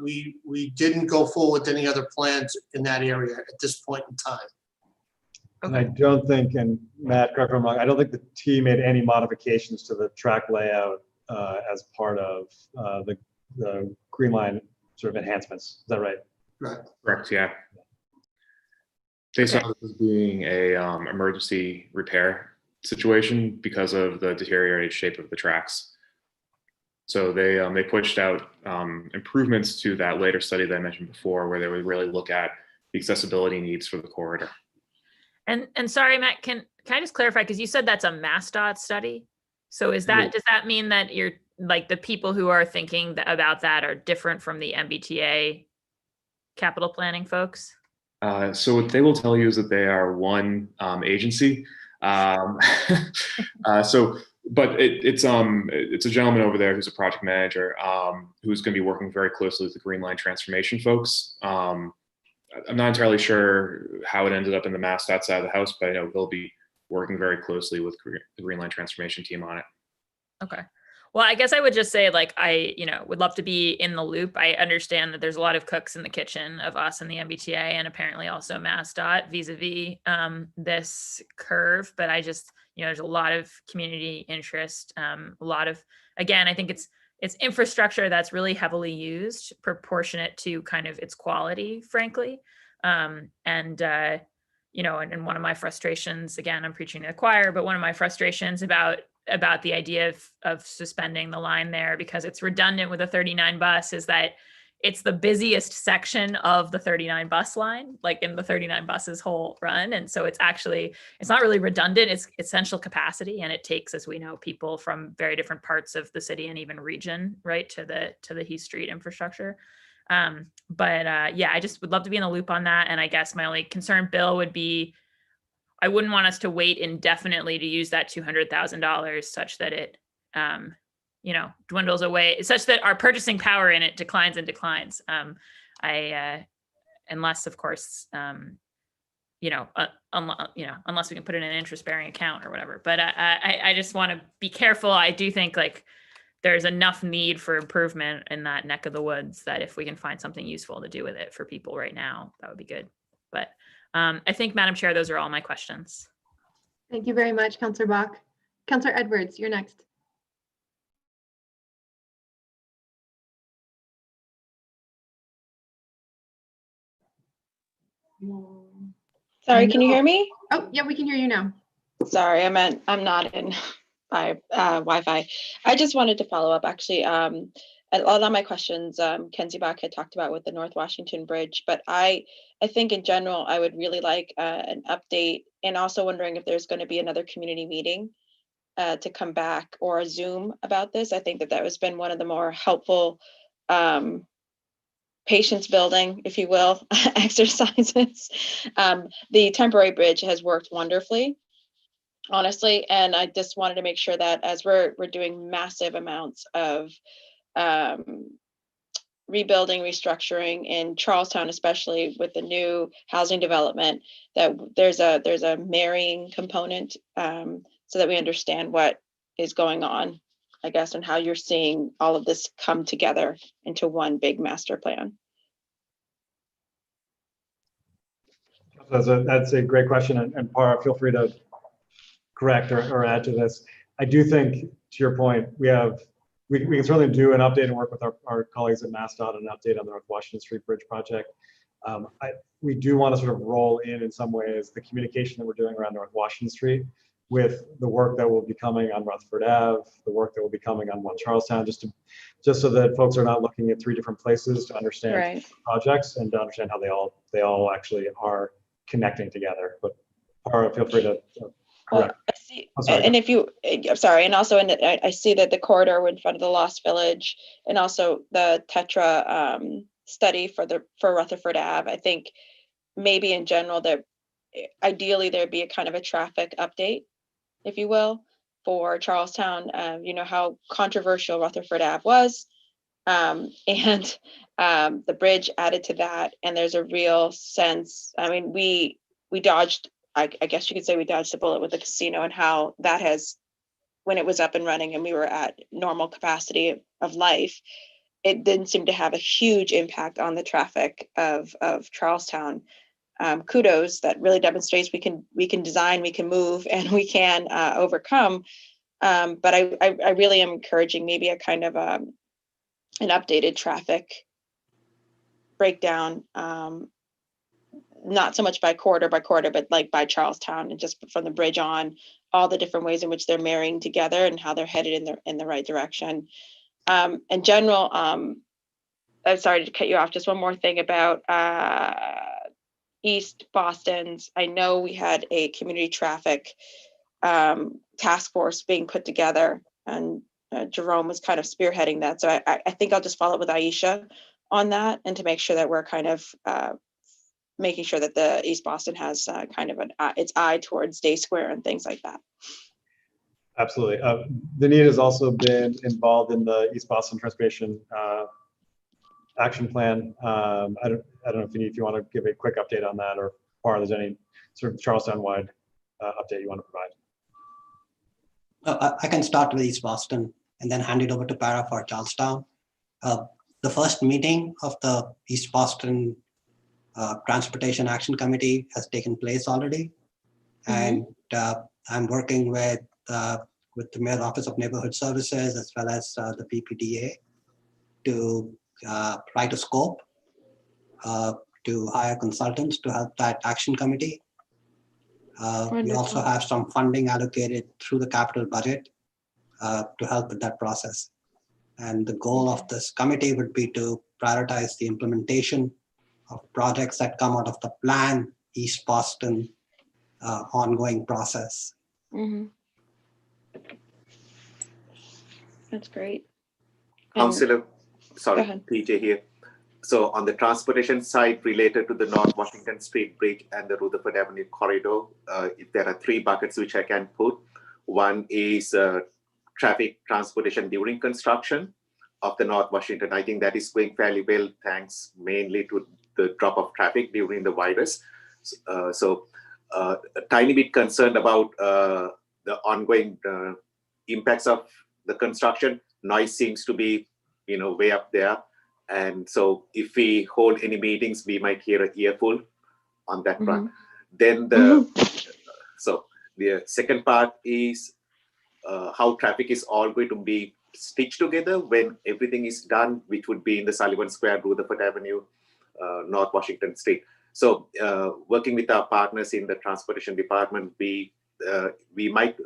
Speaker 13: we didn't go forward with any other plans in that area at this point in time.
Speaker 4: And I don't think, and Matt, correct me if I'm wrong, I don't think the T made any modifications to the track layout as part of the Green Line sort of enhancements. Is that right?
Speaker 13: Right.
Speaker 5: Correct, yeah. They saw this as being a emergency repair situation because of the deteriorated shape of the tracks. So they pushed out improvements to that later study that I mentioned before, where they would really look at the accessibility needs for the corridor.
Speaker 9: And sorry, Matt, can I just clarify, because you said that's a MassDOT study? So does that mean that you're like the people who are thinking about that are different from the MBTA capital planning folks?
Speaker 5: So what they will tell you is that they are one agency. But it's a gentleman over there who's a project manager who's going to be working very closely with the Green Line Transformation folks. I'm not entirely sure how it ended up in the MassDOT side of the house, but I know he'll be working very closely with the Green Line Transformation team on it.
Speaker 9: Okay. Well, I guess I would just say, like, I would love to be in the loop. I understand that there's a lot of cooks in the kitchen of us and the MBTA, and apparently also MassDOT vis-a-vis this curve. But I just, there's a lot of community interest. A lot of, again, I think it's infrastructure that's really heavily used, proportionate to kind of its quality, frankly. And one of my frustrations, again, I'm preaching to the choir, but one of my frustrations about the idea of suspending the line there, because it's redundant with a 39 bus, is that it's the busiest section of the 39 bus line, like in the 39 buses whole run. And so it's not really redundant, it's essential capacity. And it takes, as we know, people from very different parts of the city and even region, right, to the Heath Street infrastructure. I just would love to be in the loop on that. And I guess my only concern, Bill, would be, I wouldn't want us to wait indefinitely to use that $200,000 such that it, dwindles away, such that our purchasing power in it declines and declines. Unless, of course, unless we can put it in an interest-bearing account or whatever. But I just want to be careful. I do think like there's enough need for improvement in that neck of the woods that if we can find something useful to do with it for people right now, that would be good. But I think, Madam Chair, those are all my questions.
Speaker 1: Thank you very much, Councillor Bach. Councillor Edwards, you're next.
Speaker 11: Sorry, can you hear me?
Speaker 1: Oh, yeah, we can hear you now.
Speaker 11: Sorry, I'm not in Wi-Fi. I just wanted to follow up, actually. A lot of my questions, Kenzie Bach had talked about with the North Washington Bridge, but I think in general, I would really like an update, and also wondering if there's going to be another community meeting to come back, or a Zoom about this. I think that that has been one of the more helpful patience building, if you will, exercises. The temporary bridge has worked wonderfully, honestly, and I just wanted to make sure that as we're doing massive amounts of rebuilding, restructuring in Charlestown, especially with the new housing development, that there's a marrying component, so that we understand what is going on, I guess, and how you're seeing all of this come together into one big master plan.
Speaker 4: That's a great question, and Para, feel free to correct or add to this. I do think, to your point, we can certainly do an update and work with our colleagues at MassDOT on an update on the North Washington Street Bridge project. We do want to sort of roll in some ways the communication that we're doing around North Washington Street with the work that will be coming on Rutherford Ave, the work that will be coming on 1 Charlestown, just so that folks are not looking at 3 different places to understand projects and to understand how they all actually are connecting together. But Para, feel free to correct.
Speaker 11: I see, and if you, I'm sorry, and also I see that the corridor in front of the Lost Village, and also the Tetra study for Rutherford Ave. I think maybe in general that ideally there'd be a kind of a traffic update, if you will, for Charlestown. You know how controversial Rutherford Ave was, and the bridge added to that. And there's a real sense, I mean, we dodged, I guess you could say we dodged the bullet with the casino, and how that has, when it was up and running and we were at normal capacity of life, it didn't seem to have a huge impact on the traffic of Charlestown. Kudos, that really demonstrates we can design, we can move, and we can overcome. But I really am encouraging maybe a kind of an updated traffic breakdown, not so much by corridor, but like by Charlestown, and just from the bridge on, all the different ways in which they're marrying together and how they're headed in the right direction. In general, I'm sorry to cut you off. Just one more thing about East Boston's. I know we had a community traffic task force being put together, and Jerome was kind of spearheading that. So I think I'll just follow up with Aisha on that, and to make sure that we're kind of making sure that the East Boston has kind of its eye towards Day Square and things like that.
Speaker 4: Absolutely. Vineet has also been involved in the East Boston Transportation Action Plan. I don't know, Vineet, if you want to give a quick update on that, or there's any sort of Charlestown-wide update you want to provide.
Speaker 6: I can start with East Boston and then hand it over to Para for Charlestown. The first meeting of the East Boston Transportation Action Committee has taken place already. And I'm working with the Mayor's Office of Neighborhood Services as well as the PPDA to write a scope, to hire consultants to help that action committee. We also have some funding allocated through the capital budget to help with that process. And the goal of this committee would be to prioritize the implementation of projects that come out of the Plan East Boston ongoing process.
Speaker 11: That's great.
Speaker 12: Councillor, sorry, PJ here. So on the transportation side related to the North Washington Street Bridge and the Rutherford Avenue corridor, there are 3 buckets which I can put. One is traffic transportation during construction of the North Washington. I think that is going fairly well, thanks mainly to the drop of traffic during the virus. So a tiny bit concerned about the ongoing impacts of the construction. Noise seems to be, way up there. And so if we hold any meetings, we might hear an earful on that front. Then so the second part is how traffic is all going to be stitched together when everything is done, which would be in the Sullivan Square, Rutherford Avenue, North Washington Street. So working with our partners in the transportation department, we might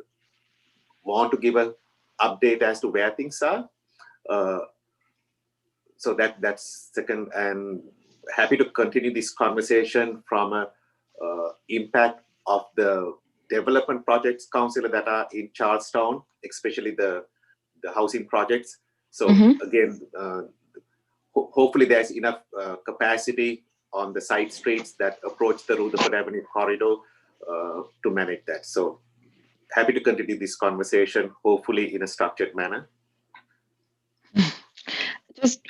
Speaker 12: want to give an update as to where things are. So that's second, and happy to continue this conversation from a impact of the development projects, Councillor, that are in Charlestown, especially the housing projects. So again, hopefully there's enough capacity on the side streets that approach the Rutherford Avenue corridor to manage that. So happy to continue this conversation, hopefully in a structured manner.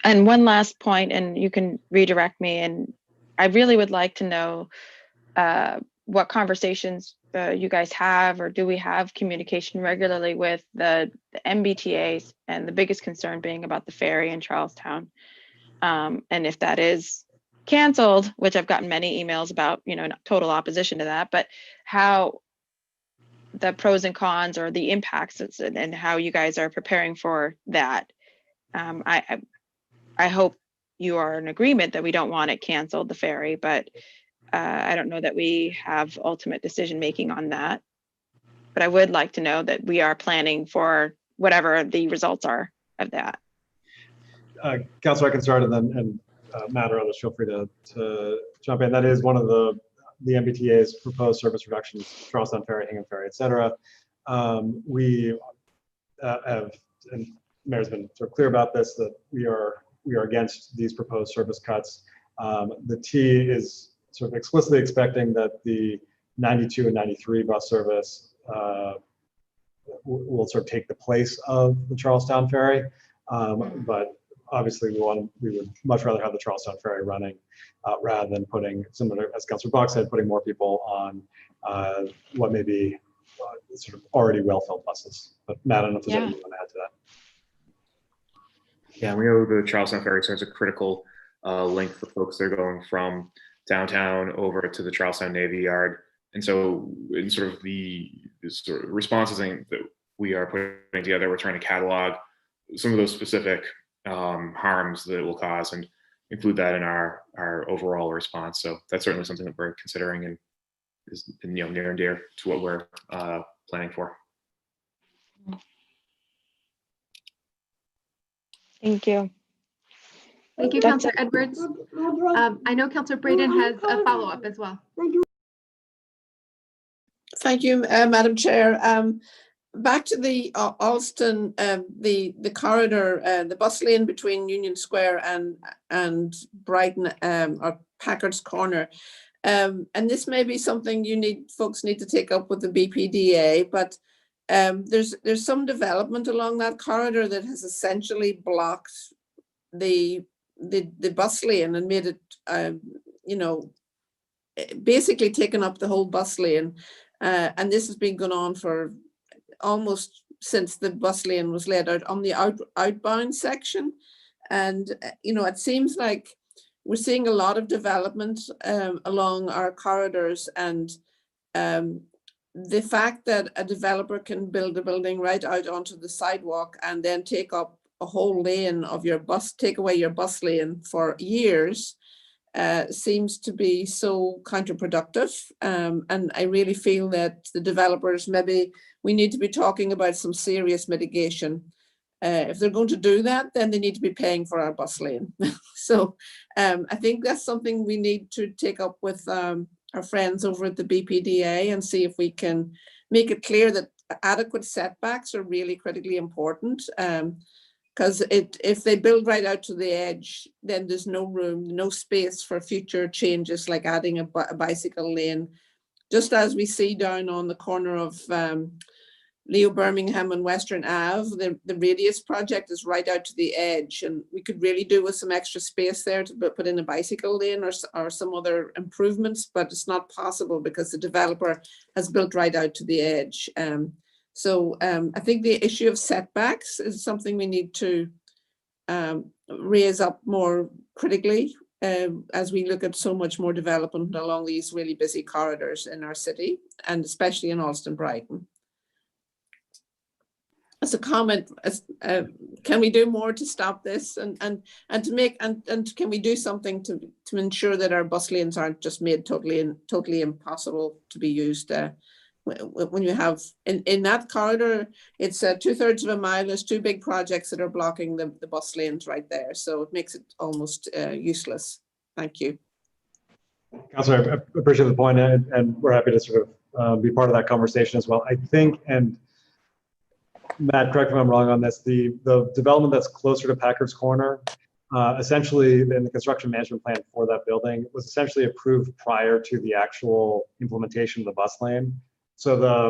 Speaker 11: And one last point, and you can redirect me, and I really would like to know what conversations you guys have, or do we have communication regularly with the MBTAs, and the biggest concern being about the ferry in Charlestown. And if that is canceled, which I've gotten many emails about, total opposition to that, but how the pros and cons or the impacts and how you guys are preparing for that. I hope you are in agreement that we don't want it canceled, the ferry, but I don't know that we have ultimate decision making on that. But I would like to know that we are planning for whatever the results are of that.
Speaker 4: Councilor, I can start, and Matt or others feel free to jump in. That is one of the MBTA's proposed service reductions, Charlestown Ferry, Hingham Ferry, et cetera. We have, and Mayor's been sort of clear about this, that we are against these proposed service cuts. The T is sort of explicitly expecting that the 92 and 93 bus service will sort of take the place of the Charlestown Ferry. But obviously we would much rather have the Charlestown Ferry running rather than putting, similar as Councilor Bach said, putting more people on what may be sort of already well-filled buses. But Matt, I don't know if there's anything you want to add to that.
Speaker 5: Yeah, we know the Charlestown Ferry serves a critical link for folks that are going from downtown over to the Charlestown Navy Yard. And so in sort of the sort of responses that we are putting together, we're trying to catalog some of those specific harms that it will cause and include that in our overall response. So that's certainly something that we're considering and is near and dear to what we're planning for.
Speaker 11: Thank you.
Speaker 1: Thank you, Councilor Edwards. I know Councilor Braden has a follow-up as well.
Speaker 2: Thank you, Madam Chair. Back to the Alston, the corridor, the bus lane between Union Square and Brighton or Packard's Corner. And this may be something folks need to take up with the BPDA, but there's some development along that corridor that has essentially blocked the bus lane and made it, basically taken up the whole bus lane. And this has been going on for almost since the bus lane was laid out on the outbound section. And, it seems like we're seeing a lot of development along our corridors, and the fact that a developer can build a building right out onto the sidewalk and then take up a whole lane of your bus, take away your bus lane for years, seems to be so counterproductive. And I really feel that the developers, maybe we need to be talking about some serious mitigation. If they're going to do that, then they need to be paying for our bus lane. So I think that's something we need to take up with our friends over at the BPDA and see if we can make it clear that adequate setbacks are really critically important. Because if they build right out to the edge, then there's no room, no space for future changes like adding a bicycle lane. Just as we see down on the corner of Leo Birmingham and Western Ave, the radius project is right out to the edge, and we could really do with some extra space there to put in a bicycle lane or some other improvements, but it's not possible because the developer has built right out to the edge. So I think the issue of setbacks is something we need to raise up more critically as we look at so much more development along these really busy corridors in our city, and especially in Alston Brighton. As a comment, can we do more to stop this and to make and can we do something to ensure that our bus lanes aren't just made totally impossible to be used? When you have in that corridor, it's 2/3 of a mile. There's two big projects that are blocking the bus lanes right there, so it makes it almost useless. Thank you.
Speaker 4: Councilor, I appreciate the point, and we're happy to sort of be part of that conversation as well. I think, and Matt, correct me if I'm wrong on this, the development that's closer to Packard's Corner, essentially in the construction management plan for that building was essentially approved prior to the actual implementation of the bus lane. So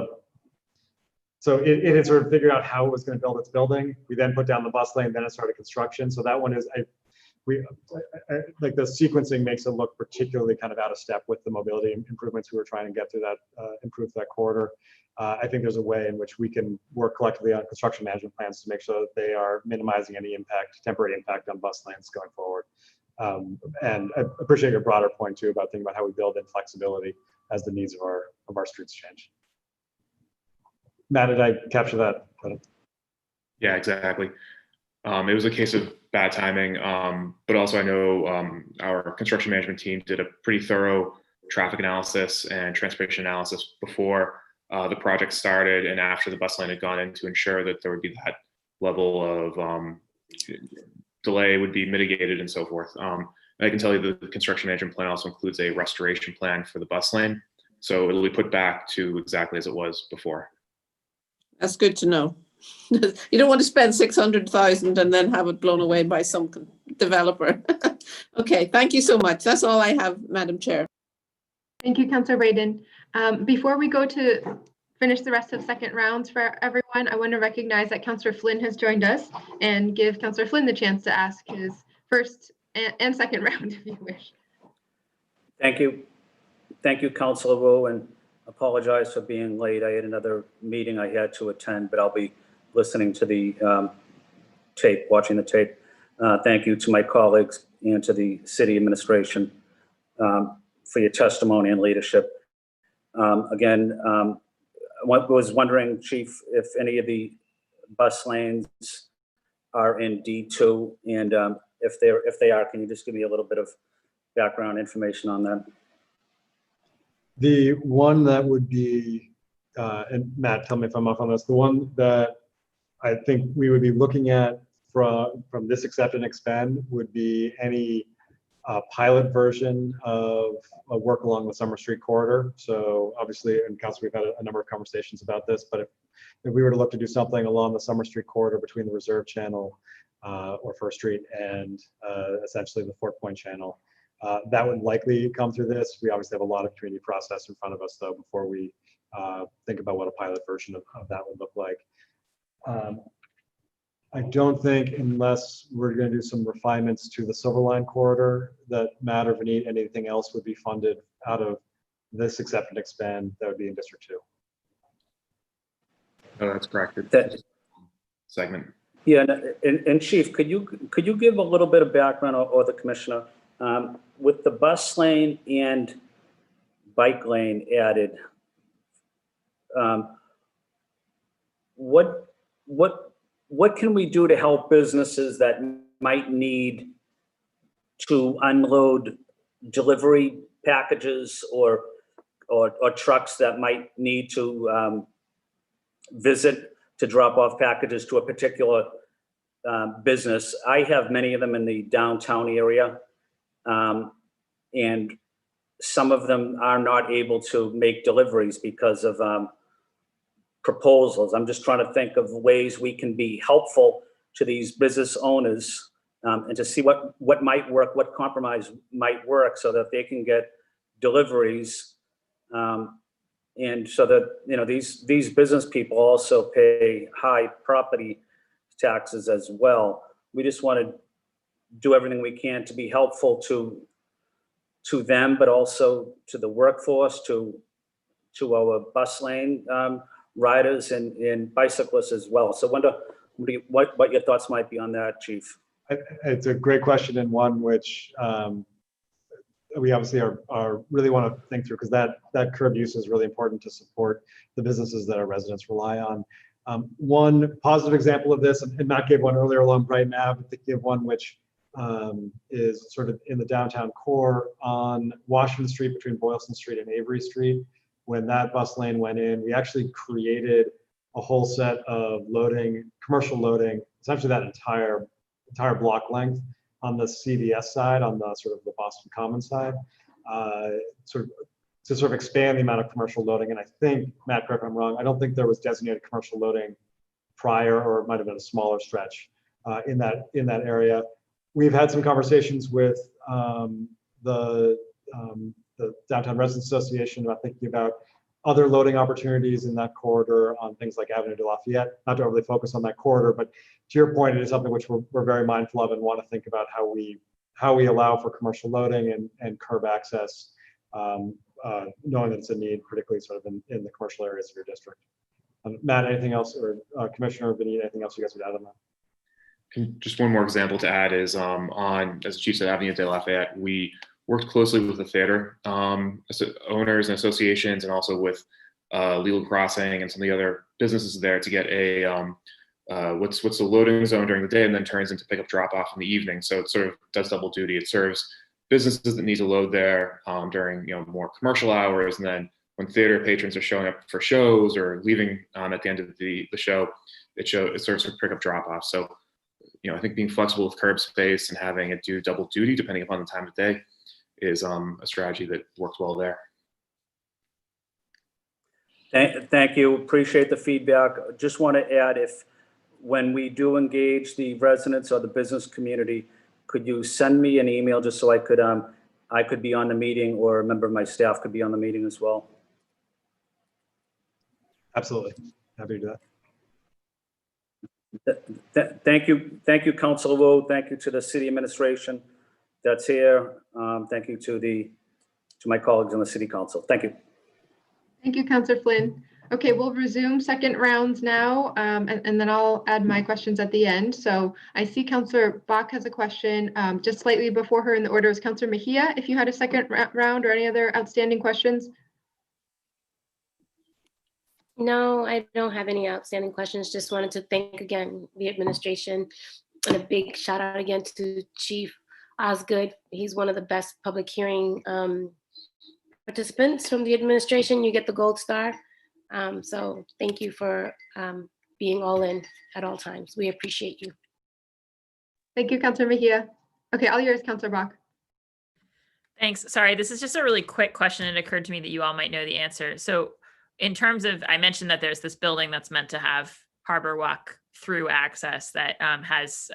Speaker 4: it had sort of figured out how it was going to build its building. We then put down the bus lane, then it started construction. So that one is, like the sequencing makes it look particularly kind of out of step with the mobility improvements we were trying to get through that, improve that corridor. I think there's a way in which we can work collectively on construction management plans to make sure that they are minimizing any impact, temporary impact on bus lanes going forward. And I appreciate your broader point too about thinking about how we build in flexibility as the needs of our streets change. Matt, did I capture that?
Speaker 5: Yeah, exactly. It was a case of bad timing, but also I know our construction management team did a pretty thorough traffic analysis and transportation analysis before the project started and after the bus lane had gone in to ensure that there would be that level of delay would be mitigated and so forth. And I can tell you that the construction management plan also includes a restoration plan for the bus lane. So it'll be put back to exactly as it was before.
Speaker 2: That's good to know. You don't want to spend 600,000 and then have it blown away by some developer. Okay, thank you so much. That's all I have, Madam Chair.
Speaker 1: Thank you, Councillor Baden. Before we go to finish the rest of second rounds for everyone, I want to recognize that Councillor Flynn has joined us and give Councillor Flynn the chance to ask his first and second round if you wish.
Speaker 14: Thank you. Thank you, Councillor Wu, and apologize for being late. I had another meeting I had to attend, but I'll be listening to the tape, watching the tape. Thank you to my colleagues and to the city administration for your testimony and leadership. Again, I was wondering, Chief, if any of the bus lanes are in D2, and if they are, can you just give me a little bit of background information on that?
Speaker 4: The one that would be, and Matt, tell me if I'm off on this, the one that I think we would be looking at from this accept and expend would be any pilot version of a work along the Summer Street corridor. So obviously, in council, we've had a number of conversations about this, but if we were to look to do something along the Summer Street corridor between the Reserve Channel or First Street and essentially the Fort Point Channel, that would likely come through this. We obviously have a lot of community process in front of us though before we think about what a pilot version of that would look like. I don't think, unless we're going to do some refinements to the Silver Line corridor, that Matt or Vineet, anything else would be funded out of this accept and expand that would be in District 2.
Speaker 5: Oh, that's correct. Segment.
Speaker 14: Yeah, and Chief, could you give a little bit of background, or the commissioner, with the bus lane and bike lane added? What can we do to help businesses that might need to unload delivery packages or trucks that might need to visit to drop off packages to a particular business? I have many of them in the downtown area, and some of them are not able to make deliveries because of proposals. I'm just trying to think of ways we can be helpful to these business owners and to see what might work, what compromise might work so that they can get deliveries. And so that, these business people also pay high property taxes as well. We just want to do everything we can to be helpful to them, but also to the workforce, to our bus lane riders and bicyclists as well. So wonder what your thoughts might be on that, Chief.
Speaker 4: It's a great question, and one which we obviously are really want to think through, because that curb use is really important to support the businesses that our residents rely on. One positive example of this, and Matt gave one earlier along Brighton Ave, but to give one which is sort of in the downtown core on Washington Street between Boylston Street and Avery Street. When that bus lane went in, we actually created a whole set of commercial loading, essentially that entire block length on the CVS side, on the sort of the Boston Commons side, sort of to sort of expand the amount of commercial loading. And I think, Matt, correct me if I'm wrong, I don't think there was designated commercial loading prior, or it might have been a smaller stretch in that area. We've had some conversations with the Downtown Residents Association about thinking about other loading opportunities in that corridor on things like Avenue de Lafayette, not to overly focus on that corridor, but to your point, it is something which we're very mindful of and want to think about how we allow for commercial loading and curb access, knowing that it's a need, particularly sort of in the commercial areas of your district. Matt, anything else, or Commissioner Benit, anything else you guys would add on that?
Speaker 5: Just one more example to add is on, as the chief said, Avenue de Lafayette, we worked closely with the theater owners and associations, and also with Legal Crossing and some of the other businesses there to get a what's the loading zone during the day, and then turns into pick up drop off in the evening. So it sort of does double duty. It serves businesses that need to load there during more commercial hours, and then when theater patrons are showing up for shows or leaving at the end of the show, it serves for pick up drop off. So I think being flexible with curb space and having it do double duty depending upon the time of day is a strategy that works well there.
Speaker 14: Thank you. Appreciate the feedback. Just want to add, when we do engage the residents or the business community, could you send me an email just so I could be on the meeting, or a member of my staff could be on the meeting as well?
Speaker 4: Absolutely. Happy to do that.
Speaker 14: Thank you, Councilor Wu. Thank you to the city administration that's here. Thank you to my colleagues on the city council. Thank you.
Speaker 1: Thank you, Councillor Flynn. Okay, we'll resume second rounds now, and then I'll add my questions at the end. So I see Councillor Bach has a question. Just slightly before her in the order is Councillor Mejia. If you had a second round or any other outstanding questions.
Speaker 8: No, I don't have any outstanding questions. Just wanted to thank again the administration, and a big shout out again to Chief Osgood. He's one of the best public hearing participants from the administration. You get the gold star. So thank you for being all in at all times. We appreciate you.
Speaker 1: Thank you, Councillor Mejia. Okay, all yours, Councillor Bach.
Speaker 9: Thanks. Sorry, this is just a really quick question. It occurred to me that you all might know the answer. So in terms of, I mentioned that there's this building that's meant to have Harbor Walk through access that has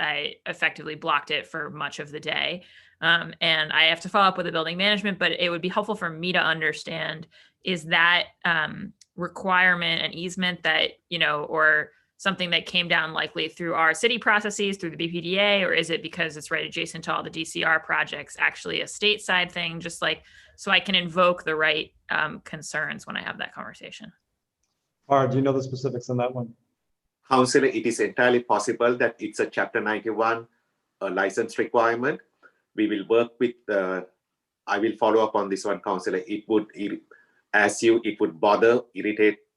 Speaker 9: effectively blocked it for much of the day. And I have to follow up with the building management, but it would be helpful for me to understand, is that requirement an easement that, or something that came down likely through our city processes, through the BPDA, or is it because it's right adjacent to all the DCR projects, actually a stateside thing, just like, so I can invoke the right concerns when I have that conversation?
Speaker 4: Tara, do you know the specifics on that one?
Speaker 12: Councillor, it is entirely possible that it's a Chapter 91 license requirement. We will work with I will follow up on this one, Councillor. It would irritate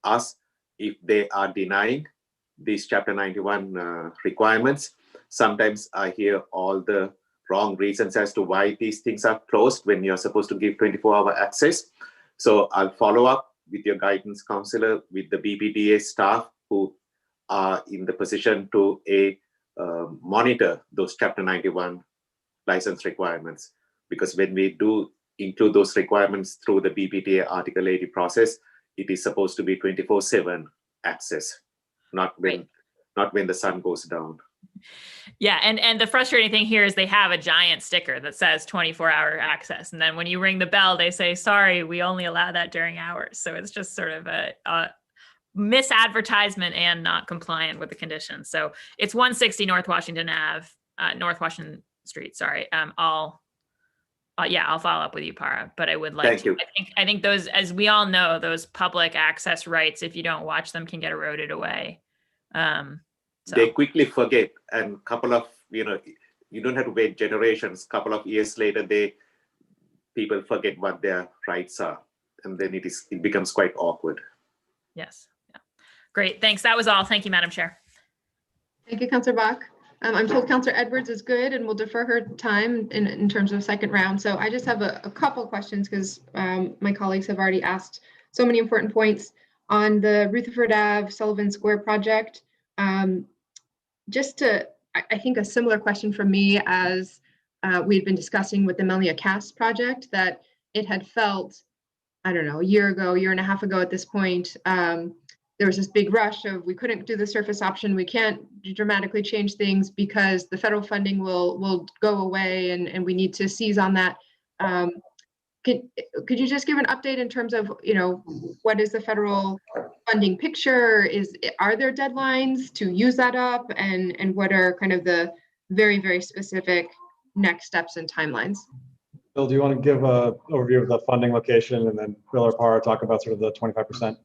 Speaker 12: us if they are denying these Chapter 91 requirements. Sometimes I hear all the wrong reasons as to why these things are closed when you're supposed to give 24-hour access. So I'll follow up with your guidance, Councillor, with the BPDA staff who are in the position to monitor those Chapter 91 license requirements. Because when we do include those requirements through the BPDA Article 80 process, it is supposed to be 24/7 access, not when the sun goes down.
Speaker 9: Yeah, and the frustrating thing here is they have a giant sticker that says 24-hour access, and then when you ring the bell, they say, "Sorry, we only allow that during hours." So it's just sort of a misadvertisement and not compliant with the conditions. So it's 160 North Washington Ave, North Washington Street. Sorry, I'll follow up with you, Para. But I would like
Speaker 12: Thank
Speaker 9: to.
Speaker 12: you.
Speaker 9: I think those, as we all know, those public access rights, if you don't watch them, can get eroded away. So.
Speaker 12: They quickly forget, and couple of, you don't have to wait generations. Couple of years later, people forget what their rights are, and then it becomes quite awkward.
Speaker 9: Yes. Yeah. Great. Thanks. That was all. Thank you, Madam Chair.
Speaker 1: Thank you, Councillor Bach. I'm told Councillor Edwards is good, and we'll defer her time in terms of second round. So I just have a couple questions because my colleagues have already asked so many important points on the Rutherford Ave Sullivan Square project. I think a similar question from me as we've been discussing with the Melia Cass project, that it had felt I don't know, a year ago, year and a half ago at this point, there was this big rush of we couldn't do the surface option. We can't dramatically change things because the federal funding will go away and we need to seize on that. Could you just give an update in terms of, what is the federal funding picture? Are there deadlines to use that up? And what are kind of the very, very specific next steps and timelines?
Speaker 4: Bill, do you want to give an overview of the funding location, and then Bill or Para talk about sort of the 25%?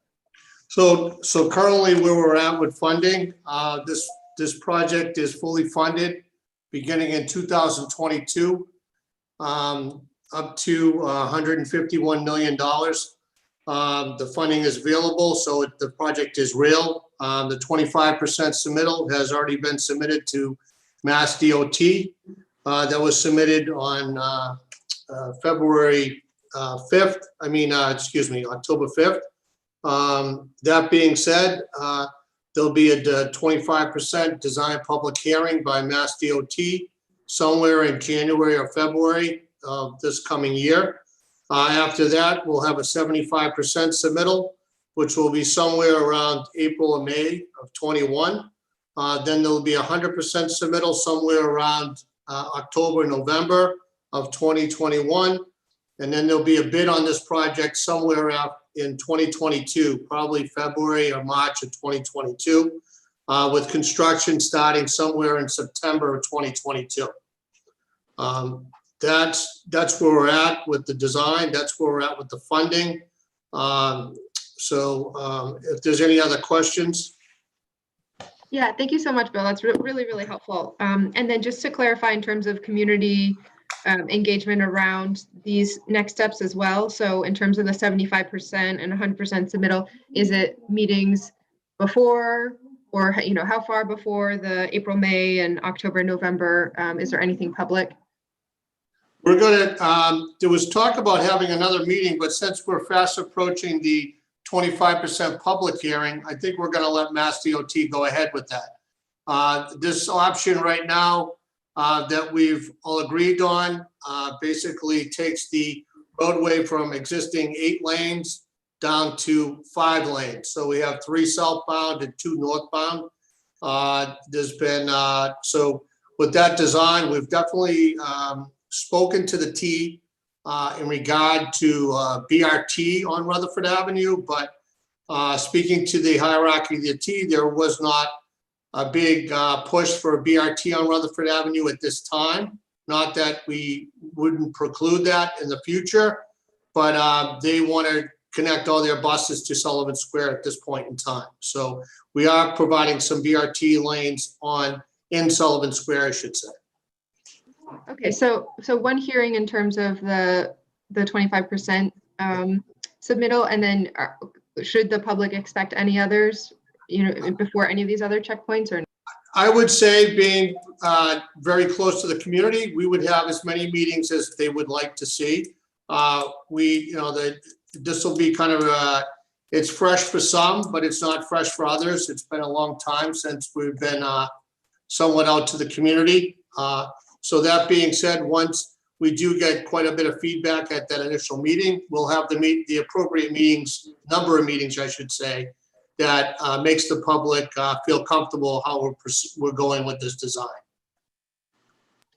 Speaker 13: So currently where we're at with funding, this project is fully funded beginning in 2022, up to $151 million. The funding is available, so the project is real. The 25% submittal has already been submitted to Mass DOT. That was submitted on October 5th. That being said, there'll be a 25% design public hearing by Mass DOT somewhere in January or February of this coming year. After that, we'll have a 75% submittal, which will be somewhere around April or May of 21. Then there'll be 100% submittal somewhere around October, November of 2021. And then there'll be a bid on this project somewhere out in 2022, probably February or March of 2022, with construction starting somewhere in September of 2022. That's where we're at with the design. That's where we're at with the funding. If there's any other questions.
Speaker 1: Yeah, thank you so much, Bill. That's really, really helpful. And then just to clarify in terms of community engagement around these next steps as well. So in terms of the 75% and 100% submittal, is it meetings before, or how far before the April, May, and October, November? Is there anything public?
Speaker 13: We're gonna, there was talk about having another meeting, but since we're fast approaching the 25% public hearing, I think we're gonna let Mass DOT go ahead with that. This option right now that we've all agreed on basically takes the roadway from existing 8 lanes down to 5 lanes. So we have 3 southbound and 2 northbound. There's been, so with that design, we've definitely spoken to the T in regard to BRT on Rutherford Avenue, but speaking to the hierarchy of the T, there was not a big push for a BRT on Rutherford Avenue at this time. Not that we wouldn't preclude that in the future, but they want to connect all their buses to Sullivan Square at this point in time. So we are providing some BRT lanes in Sullivan Square, I should say.
Speaker 1: Okay, so one hearing in terms of the 25% submittal, and then should the public expect any others, before any of these other checkpoints, or?
Speaker 13: I would say, being very close to the community, we would have as many meetings as they would like to see. This will be kind of it's fresh for some, but it's not fresh for others. It's been a long time since we've been somewhat out to the community. So that being said, once we do get quite a bit of feedback at that initial meeting, we'll have the appropriate number of meetings, I should say, that makes the public feel comfortable how we're going with this design.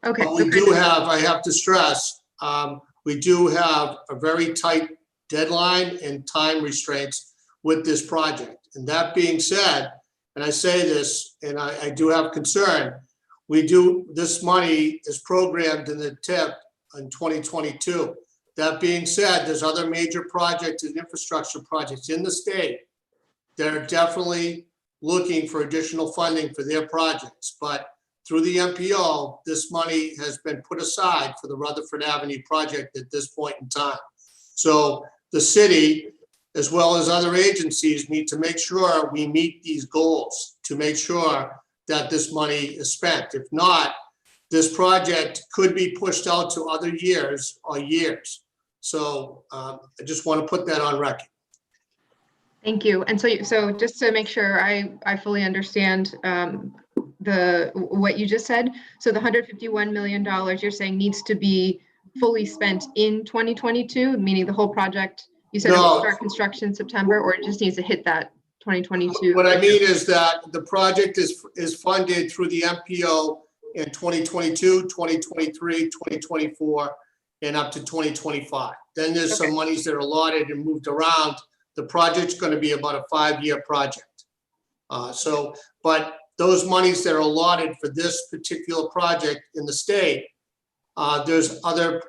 Speaker 1: Okay.
Speaker 13: But we do have, I have to stress, we do have a very tight deadline and time restraints with this project. And that being said, and I say this, and I do have concern, this money is programmed in the TIP in 2022. That being said, there's other major projects and infrastructure projects in the state that are definitely looking for additional funding for their projects. But through the MPO, this money has been put aside for the Rutherford Avenue project at this point in time. So the city, as well as other agencies, need to make sure we meet these goals to make sure that this money is spent. If not, this project could be pushed out to other years or years. So I just want to put that on record.
Speaker 1: Thank you. And so just to make sure I fully understand what you just said. So the $151 million you're saying needs to be fully spent in 2022, meaning the whole project You said it will
Speaker 13: No.
Speaker 1: start construction in September, or it just needs to hit that 2022?
Speaker 13: What I mean is that the project is funded through the MPO in 2022, 2023, 2024, and up to 2025. Then there's some monies that are allotted and moved around. The project's going to be about a 5-year project. But those monies that are allotted for this particular project in the state, there's other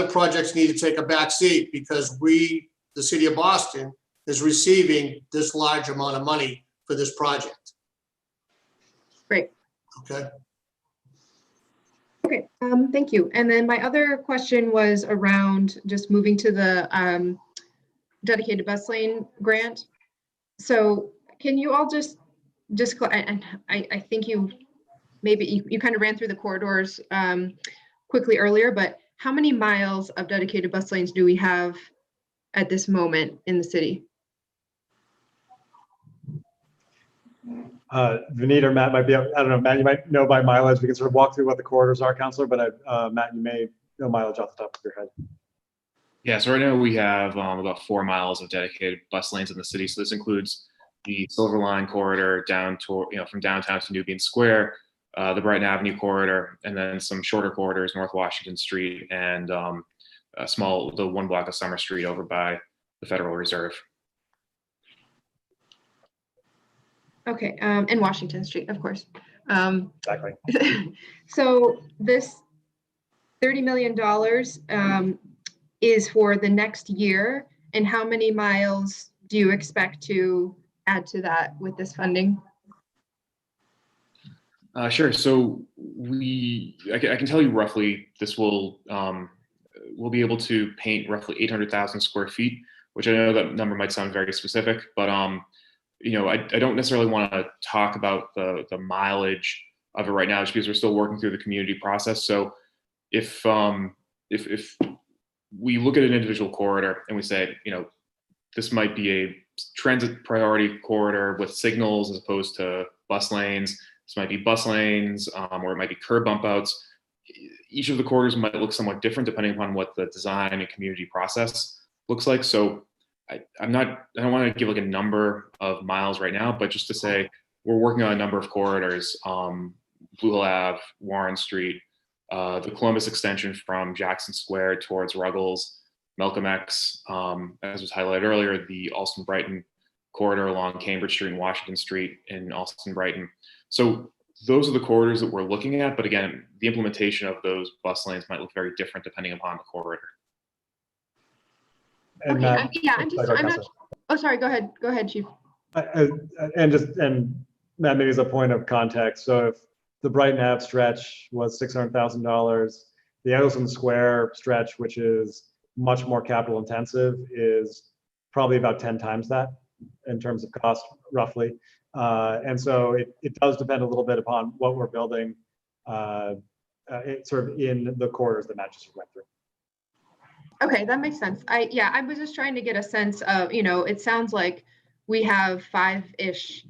Speaker 13: projects need to take a back seat because the city of Boston, is receiving this large amount of money for this project.
Speaker 1: Great.
Speaker 13: Okay.
Speaker 1: Okay, thank you. And then my other question was around just moving to the dedicated bus lane grant. So can you all just and I think you kind of ran through the corridors quickly earlier, but how many miles of dedicated bus lanes do we have at this moment in the city?
Speaker 4: Vineet or Matt might be, I don't know, Matt, you might know by mileage. We can sort of walk through what the corridors are, Councilor, but Matt, you may know mileage off the top of your head.
Speaker 5: Yeah, so right now we have about 4 miles of dedicated bus lanes in the city. So this includes the Silver Line corridor down to, from downtown to Nubian Square, the Brighton Avenue corridor, and then some shorter corridors, North Washington Street and the 1 block of Summer Street over by the Federal Reserve.
Speaker 1: Okay, and Washington Street, of course.
Speaker 4: Exactly.
Speaker 1: So this $30 million is for the next year, and how many miles do you expect to add to that with this funding?
Speaker 5: Sure. So I can tell you roughly this will we'll be able to paint roughly 800,000 square feet, which I know that number might sound very specific, but I don't necessarily want to talk about the mileage of it right now, just because we're still working through the community process. So if we look at an individual corridor and we say, this might be a transit priority corridor with signals as opposed to bus lanes. This might be bus lanes, or it might be curb bump outs. Each of the corridors might look somewhat different depending upon what the design and community process looks like. So I don't want to give like a number of miles right now, but just to say we're working on a number of corridors, Blue Hill Ave, Warren Street, the Columbus extension from Jackson Square towards Ruggles, Malcolm X, as was highlighted earlier, the Alston Brighton corridor along Cambridge Street and Washington Street in Alston Brighton. So those are the corridors that we're looking at. But again, the implementation of those bus lanes might look very different depending upon the corridor.
Speaker 4: And
Speaker 1: Okay,
Speaker 4: Matt,
Speaker 1: I'm not, oh, sorry, go ahead, Chief.
Speaker 4: And Matt, maybe as a point of context, so if the Brighton Ave stretch was $600,000, the Eggleston Square stretch, which is much more capital intensive, is probably about 10 times that in terms of cost, roughly. And so it does depend a little bit upon what we're building sort of in the corridors that Matt just went through.
Speaker 1: Okay, that makes sense. I was just trying to get a sense of, it sounds like we have 5-ish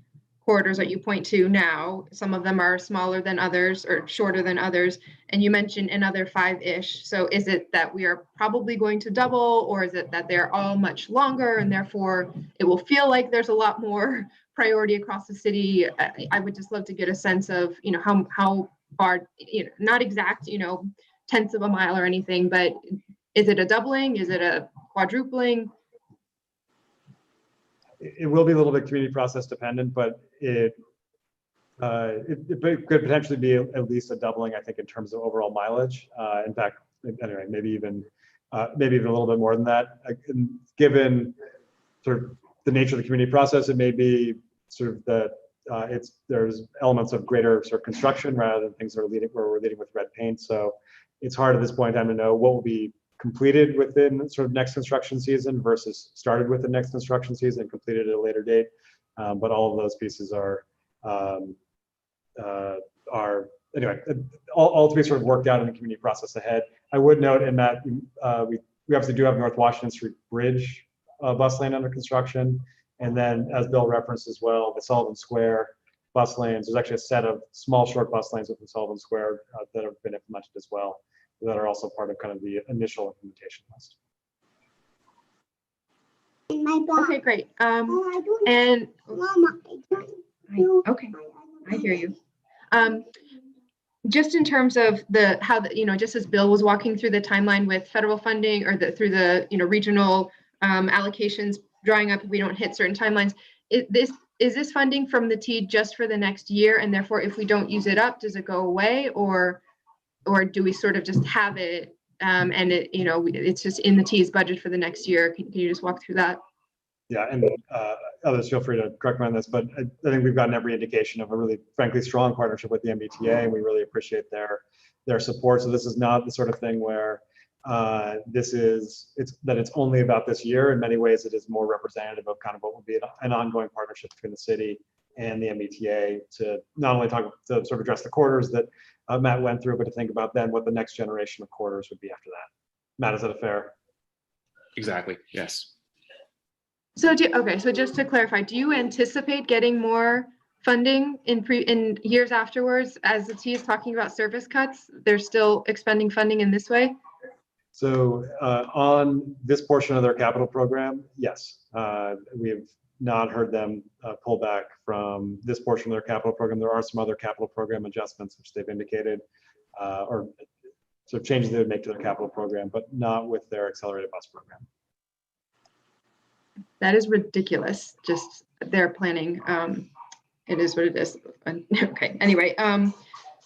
Speaker 1: corridors that you point to now. Some of them are smaller than others or shorter than others. And you mentioned another 5-ish. So is it that we are probably going to double, or is it that they're all much longer and therefore it will feel like there's a lot more priority across the city? I would just love to get a sense of, how far, not exact, tenths of a mile or anything, but is it a doubling? Is it a quadrupling?
Speaker 4: It will be a little bit community process dependent, but it could potentially be at least a doubling, I think, in terms of overall mileage. In fact, anyway, maybe even a little bit more than that. Given sort of the nature of the community process, it may be sort of that there's elements of greater sort of construction rather than things that are where we're leading with red paint. So it's hard at this point in time to know what will be completed within sort of next construction season versus started with the next construction season and completed at a later date. But all of those pieces are anyway, all to be sort of worked out in the community process ahead. I would note in that we obviously do have North Washington Street Bridge bus lane under construction. And then as Bill referenced as well, the Sullivan Square bus lanes, there's actually a set of small short bus lanes within Sullivan Square that have been implemented as well, that are also part of kind of the initial implementation list.
Speaker 1: Okay, great. And okay, I hear you. Just in terms of just as Bill was walking through the timeline with federal funding or through the regional allocations drying up if we don't hit certain timelines, is this funding from the TEED just for the next year, and therefore if we don't use it up, does it go away, or do we sort of just have it and it's just in the TEED's budget for the next year? Can you just walk through that?
Speaker 4: Yeah, and others feel free to correct me on this, but I think we've gotten every indication of a really, frankly, strong partnership with the MBTA, and we really appreciate their support. So this is not the sort of thing where it's only about this year. In many ways, it is more representative of kind of what will be an ongoing partnership between the city and the MBTA to not only to sort of address the corridors that Matt went through, but to think about then what the next generation of corridors would be after that. Matt, is that a fair?
Speaker 5: Exactly. Yes.
Speaker 1: So so just to clarify, do you anticipate getting more funding in years afterwards as the T is talking about service cuts? They're still expending funding in this way?
Speaker 4: So on this portion of their capital program, yes. We have not heard them pull back from this portion of their capital program. There are some other capital program adjustments which they've indicated or sort of changes they would make to their capital program, but not with their accelerated bus program.
Speaker 1: That is ridiculous. Just their planning. It is what it is. Okay. Anyway,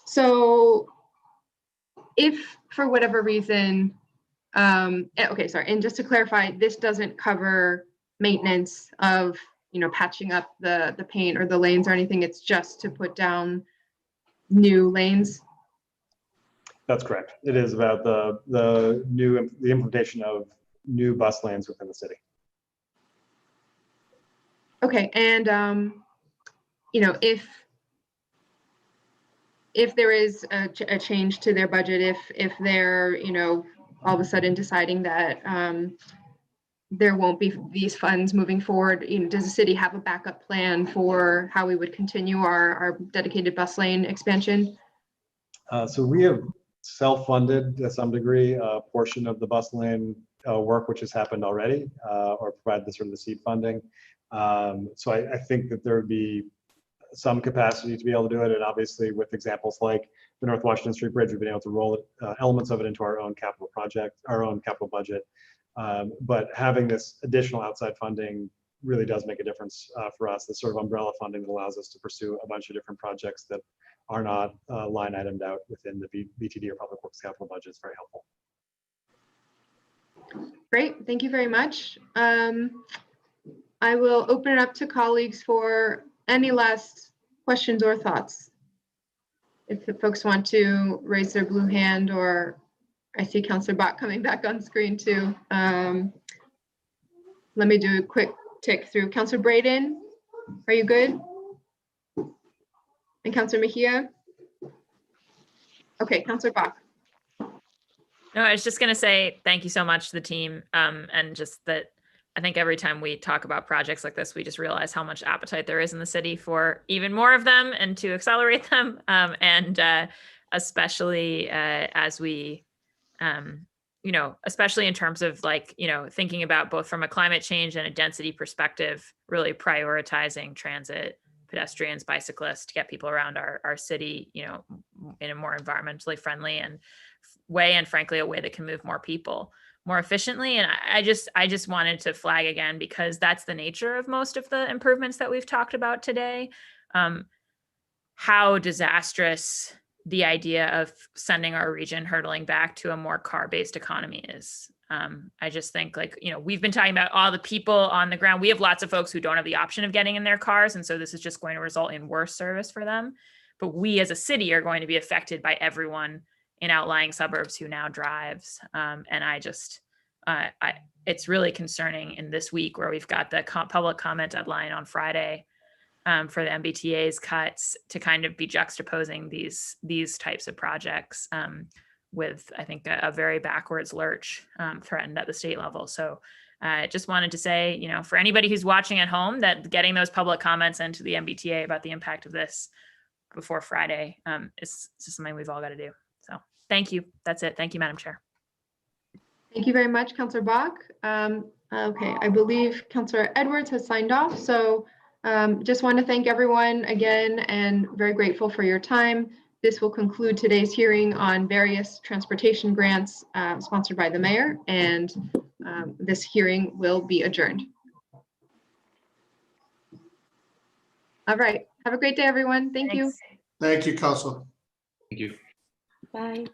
Speaker 1: so if for whatever reason, okay, sorry. And just to clarify, this doesn't cover maintenance of patching up the paint or the lanes or anything. It's just to put down new lanes.
Speaker 4: That's correct. It is about the implementation of new bus lanes within the city.
Speaker 1: Okay, and if there is a change to their budget, if they're all of a sudden deciding that there won't be these funds moving forward, does the city have a backup plan for how we would continue our dedicated bus lane expansion?
Speaker 4: So we have self-funded to some degree a portion of the bus lane work which has happened already, or provide the sort of the seed funding. So I think that there would be some capacity to be able to do it. And obviously with examples like the North Washington Street Bridge, we've been able to roll elements of it into our own capital project, our own capital budget. But having this additional outside funding really does make a difference for us. The sort of umbrella funding that allows us to pursue a bunch of different projects that are not line itemed out within the BTD or Public Works capital budget is very helpful.
Speaker 1: Great, thank you very much. I will open it up to colleagues for any last questions or thoughts. If the folks want to raise their blue hand, or I see Councillor Bach coming back on screen too. Let me do a quick tick through. Councillor Braden, are you good? And Councillor Mejia? Okay, Councillor Bach.
Speaker 9: No, I was just going to say thank you so much to the team, and just that I think every time we talk about projects like this, we just realize how much appetite there is in the city for even more of them and to accelerate them. And especially as we, especially in terms of thinking about both from a climate change and a density perspective, really prioritizing transit, pedestrians, bicyclists to get people around our city, in a more environmentally friendly and way, and frankly, a way that can move more people more efficiently. And I just wanted to flag again, because that's the nature of most of the improvements that we've talked about today, how disastrous the idea of sending our region hurtling back to a more car-based economy is. I just think we've been talking about all the people on the ground. We have lots of folks who don't have the option of getting in their cars. And so this is just going to result in worse service for them. But we as a city are going to be affected by everyone in outlying suburbs who now drives. And it's really concerning in this week where we've got the public comment deadline on Friday for the MBTA's cuts, to kind of be juxtaposing these types of projects with, I think, a very backwards lurch threatened at the state level. So I just wanted to say, for anybody who's watching at home, that getting those public comments into the MBTA about the impact of this before Friday is something we've all got to do. So thank you. That's it. Thank you, Madam Chair.
Speaker 1: Thank you very much, Councillor Bach. Okay, I believe Councillor Edwards has signed off. So just want to thank everyone again and very grateful for your time. This will conclude today's hearing on various transportation grants sponsored by the mayor, and this hearing will be adjourned. All right, have a great day, everyone. Thank you.
Speaker 13: Thank you, Council.
Speaker 5: Thank you.
Speaker 8: Bye.